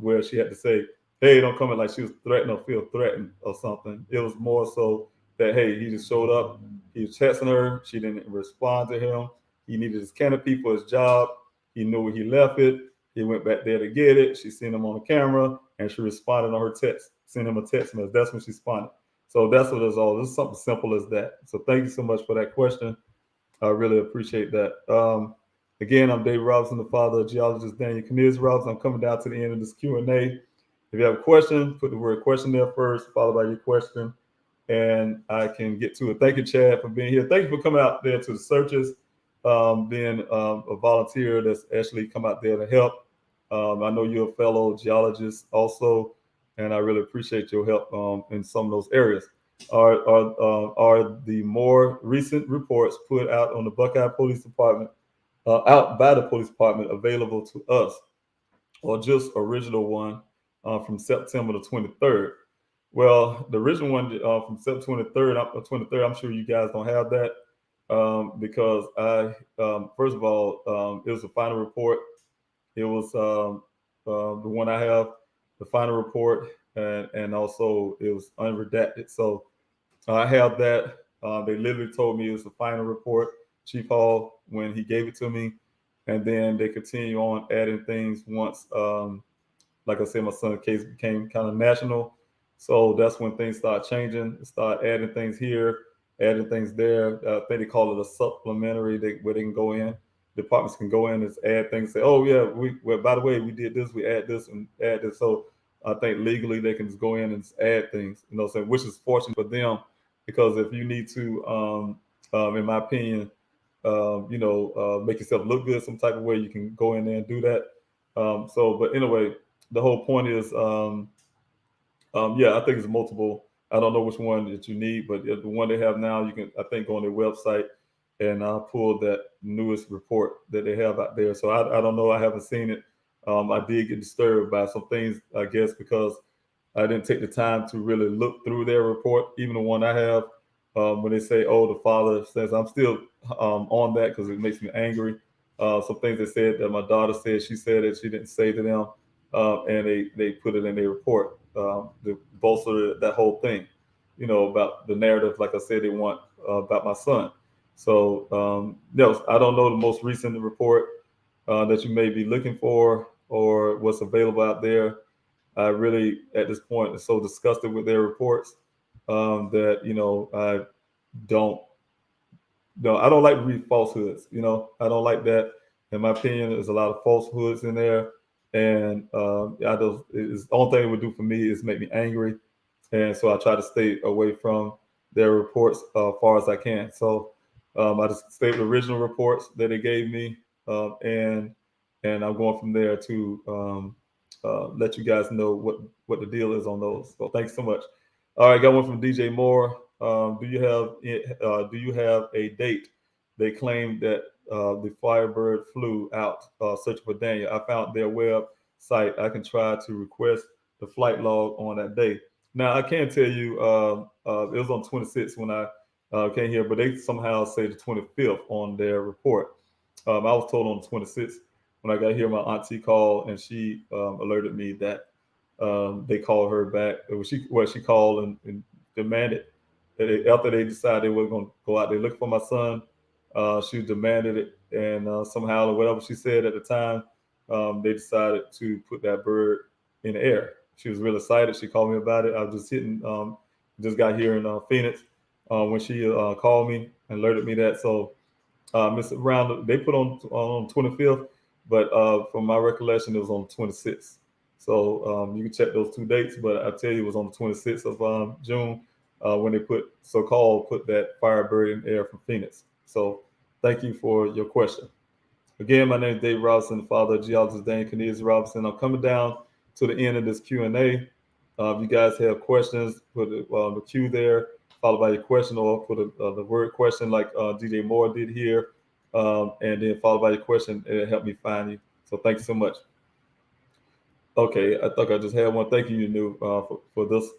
where she had to say, hey, don't come in, like she was threatened or feel threatened or something. It was more so that, hey, he just showed up. He was texting her. She didn't respond to him. He needed his canopy for his job. He knew where he left it. He went back there to get it. She seen him on the camera, and she responded on her text, sent him a text message. That's when she responded. So that's what it's all. It's something simple as that. So thank you so much for that question. I really appreciate that. Again, I'm Dave Robinson, the father of geologist Daniel Robinson. I'm coming down to the end of this Q&A. If you have a question, put the word question there first, followed by your question, and I can get to it. Thank you, Chad, for being here. Thank you for coming out there to the searches, being a volunteer that's actually come out there to help. I know you're a fellow geologist also, and I really appreciate your help in some of those areas. Are the more recent reports put out on the Buckeye Police Department, out by the police department, available to us, or just original one from September the 23rd? Well, the original one from September 23rd, I'm sure you guys don't have that because first of all, it was the final report. It was the one I have, the final report, and also it was unredacted. So I have that. They literally told me it was the final report, Chief Hall, when he gave it to me. And then they continue on adding things once, like I said, my son's case became kind of national. So that's when things start changing, start adding things here, adding things there. I think they call it a supplementary, where they can go in. Departments can go in and add things, say, oh, yeah, well, by the way, we did this, we add this and add this. So I think legally they can just go in and just add things, which is fortunate for them, because if you need to, in my opinion, make yourself look good some type of way, you can go in there and do that. But anyway, the whole point is, I think it's multiple. I don't know which one that you need, but the one they have now, you can, I think, go on their website and pull that newest report that they have out there. So I don't know. I haven't seen it. I did get disturbed by some things, I guess, because I didn't take the time to really look through their report, even the one I have. When they say, oh, the father says, I'm still on that because it makes me angry. Some things they said that my daughter said, she said that she didn't say to them, and they put it in their report to bolster that whole thing, about the narrative, like I said, they want about my son. So, I don't know the most recent report that you may be looking for or what's available out there. I really, at this point, am so disgusted with their reports that, I don't like to read falsehoods. I don't like that. In my opinion, there's a lot of falsehoods in there. And the only thing it would do for me is make me angry. And so I try to stay away from their reports as far as I can. So I just stay with the original reports that they gave me. And I'm going from there to let you guys know what the deal is on those. So thanks so much. All right, got one from DJ Moore. Do you have a date? They claim that the Firebird flew out searching for Daniel. I found their website. I can try to request the flight log on that day. Now I can tell you it was on 26th when I came here, but they somehow say the 25th on their report. I was told on the 26th when I got here. My auntie called and she alerted me that they called her back. She called and demanded that after they decided they were going to go out, they looked for my son. She demanded it, and somehow or whatever she said at the time, they decided to put that bird in the air. She was real excited. She called me about it. I was just got here in Phoenix when she called me and alerted me that. So it's around. They put on 25th, but from my recollection, it was on 26th. So you can check those two dates, but I tell you, it was on the 26th of June when they put that Firebird in the air from Phoenix. So thank you for your question. Again, my name is Dave Robinson, the father of geologist Daniel Robinson. I'm coming down to the end of this Q&A. If you guys have questions, put the Q there, followed by your question, or put the word question like DJ Moore did here, and then followed by your question, and help me find you. So thank you so much. Okay, I think I just had one. Thank you, Yanu, for this.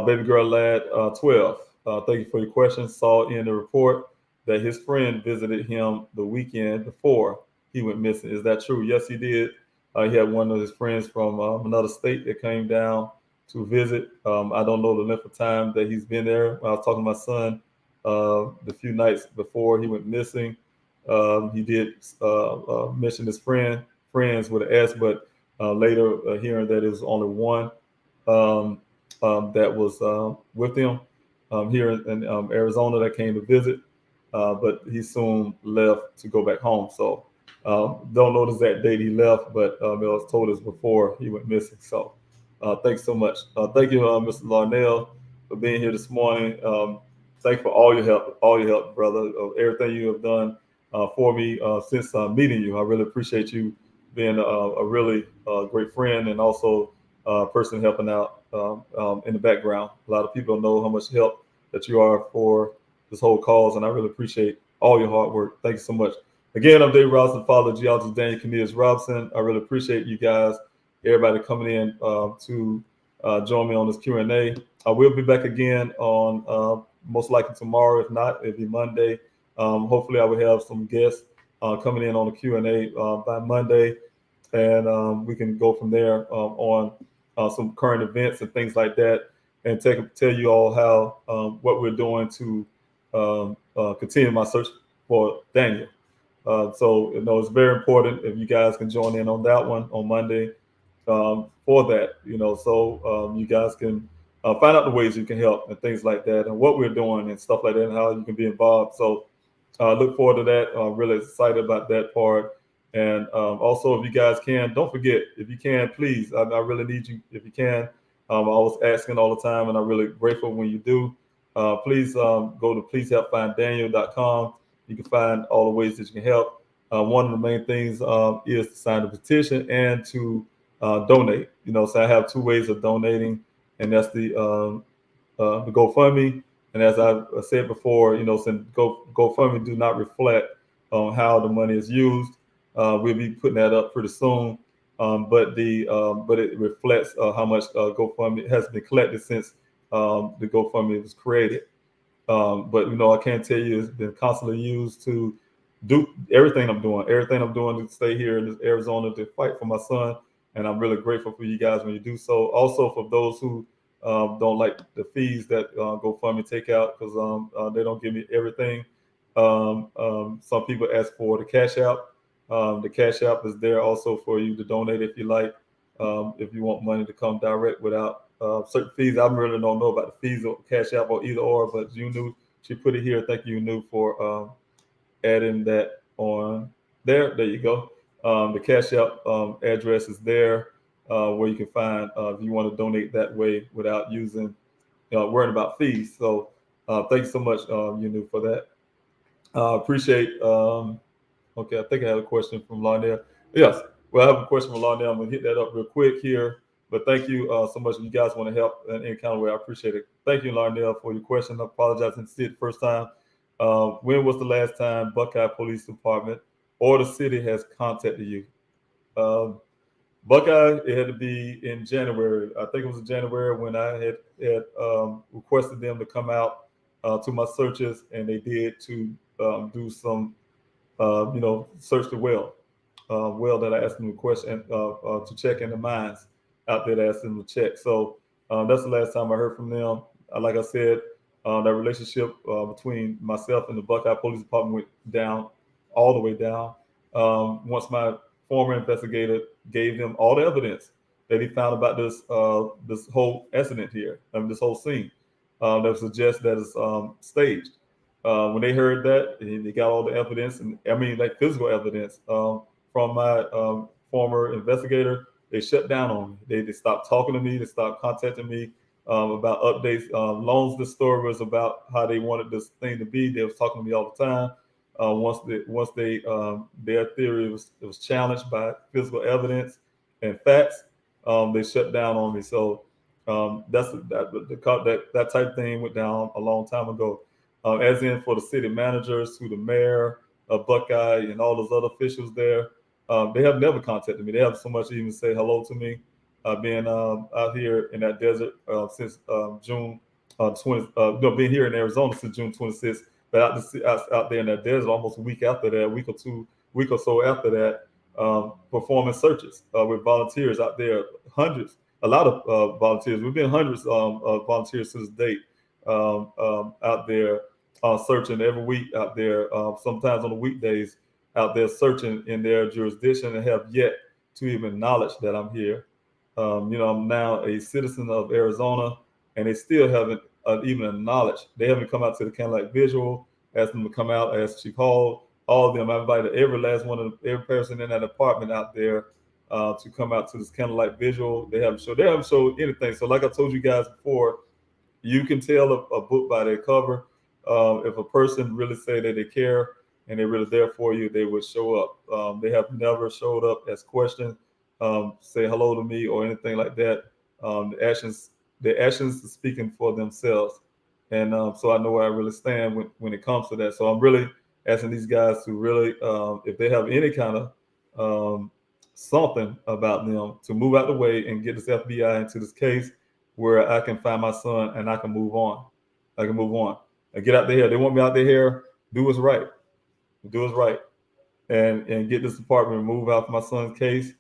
Baby girl lad 12. Thank you for your question. Saw in the report that his friend visited him the weekend before he went missing. Is that true? Yes, he did. He had one of his friends from another state that came down to visit. I don't know the length of time that he's been there. When I was talking to my son the few nights before he went missing, he did mention his friends with an S, but later hearing that it was only one that was with him here in Arizona that came to visit, but he soon left to go back home. So don't know the exact date he left, but it was told us before he went missing. So thanks so much. Thank you, Mr. Larnell, for being here this morning. Thank you for all your help, brother, of everything you have done for me since meeting you. I really appreciate you being a really great friend and also a person helping out in the background. A lot of people don't know how much help that you are for this whole cause, and I really appreciate all your hard work. Thank you so much. Again, I'm Dave Robinson, father of geologist Daniel Robinson. I really appreciate you guys, everybody coming in to join me on this Q&A. I will be back again on most likely tomorrow. If not, it'll be Monday. Hopefully, I will have some guests coming in on the Q&A by Monday, and we can go from there on some current events and things like that, and tell you all how what we're doing to continue my search for Daniel. So it's very important if you guys can join in on that one on Monday for that. So you guys can find out the ways you can help and things like that, and what we're doing and stuff like that, and how you can be involved. So look forward to that. I'm really excited about that part. And also, if you guys can, don't forget, if you can, please, I really need you, if you can. I was asking all the time, and I'm really grateful when you do. Please go to pleasehelpfinddaniel.com. You can find all the ways that you can help. One of the main things is to sign the petition and to donate. So I have two ways of donating, and that's the GoFundMe. And as I've said before, since GoFundMe do not reflect on how the money is used. We'll be putting that up pretty soon, but it reflects how much GoFundMe has been collected since the GoFundMe was created. But I can't tell you it's been constantly used to do everything I'm doing to stay here in Arizona to fight for my son, and I'm really grateful for you guys when you do so. Also, for those who don't like the fees that GoFundMe take out, because they don't give me everything. Some people ask for the Cash App. The Cash App is there also for you to donate if you like. If you want money to come direct without certain fees. I really don't know about the fees or Cash App or either or, but you knew she put it here. Thank you, New, for adding that on there. There you go. The Cash App address is there where you can find if you want to donate that way without worrying about fees. So thank you so much, you knew, for that. Appreciate. Okay, I think I have a question from Larnell. Yes, well, I have a question from Larnell. I'm gonna hit that up real quick here. But thank you so much. If you guys want to help in any kind of way, I appreciate it. Thank you, Larnell, for your question. I apologize and see it the first time. When was the last time Buckeye Police Department or the city has contacted you? Buckeye, it had to be in January. I think it was in January when I had requested them to come out to my searches, and they did to do some, search the well that I asked them to question to check in the mines out there that I asked them to check. So that's the last time I heard from them. Like I said, that relationship between myself and the Buckeye Police Department went down, all the way down. Once my former investigator gave them all the evidence that he found about this whole incident here, this whole scene, that suggests that it's staged. When they heard that, they got all the evidence, and I mean, like physical evidence from my former investigator. They shut down on me. They stopped talking to me. They stopped contacting me about updates. Loans, the story was about how they wanted this thing to be. They was talking to me all the time. Once their theory was challenged by physical evidence and facts, they shut down on me. So that type of thing went down a long time ago. As in for the city managers, to the mayor of Buckeye, and all those other officials there, they have never contacted me. They have so much even say hello to me. I've been out here in that desert since June 20. Been here in Arizona since June 26th. But out there in that desert, almost a week after that, week or so after that, performing searches with volunteers out there, hundreds, a lot of volunteers. We've been hundreds of volunteers to this date out there searching every week out there, sometimes on the weekdays out there searching in their jurisdiction, and have yet to even acknowledge that I'm here. I'm now a citizen of Arizona, and they still haven't even acknowledged. They haven't come out to the candlelight visual, asked them to come out, asked Chief Hall, all of them. I invited every last one of every person in that apartment out there to come out to this candlelight visual. They haven't showed anything. So like I told you guys before, you can tell a book by their cover. If a person really say that they care and they're really there for you, they would show up. They have never showed up as questions, say hello to me or anything like that. The actions are speaking for themselves. And so I know where I really stand when it comes to that. So I'm really asking these guys to really, if they have any kind of something about them, to move out the way and get this FBI into this case where I can find my son and I can move on. And get out there. They want me out there. Do what's right. And get this department removed out of my son's case.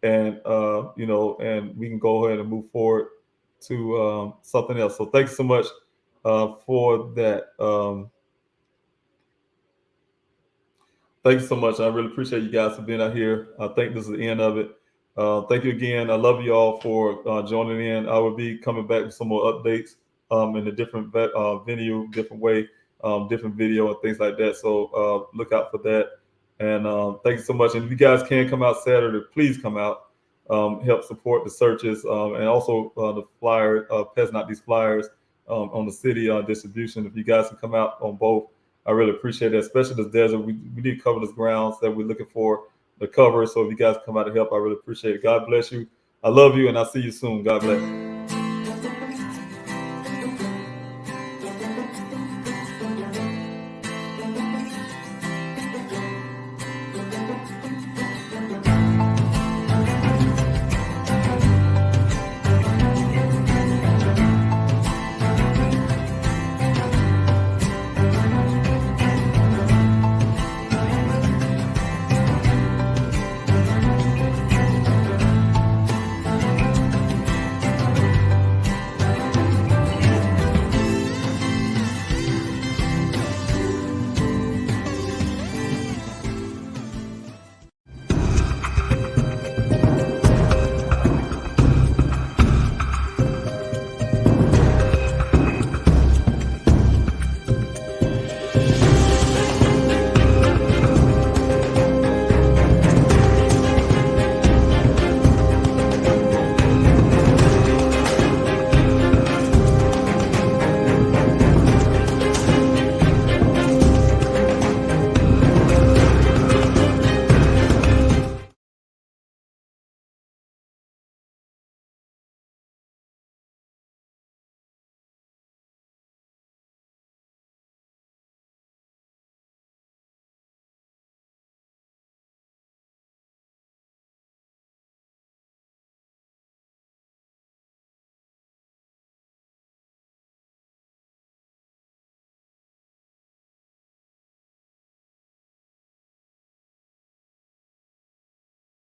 And and we can go ahead and move forward to something else. So thanks so much for that. Thanks so much. I really appreciate you guys for being out here. I think this is the end of it. Thank you again. I love you all for joining in. I will be coming back with some more updates in a different venue, different way, different video and things like that. So look out for that. And thank you so much. And if you guys can come out Saturday, please come out, help support the searches, and also the flyer, passing out these flyers on the city distribution. If you guys can come out on both, I really appreciate it, especially this desert. We need to cover this grounds that we're looking for the cover. So if you guys come out to help, I really appreciate it. God bless you. I love you, and I'll see you soon. God bless.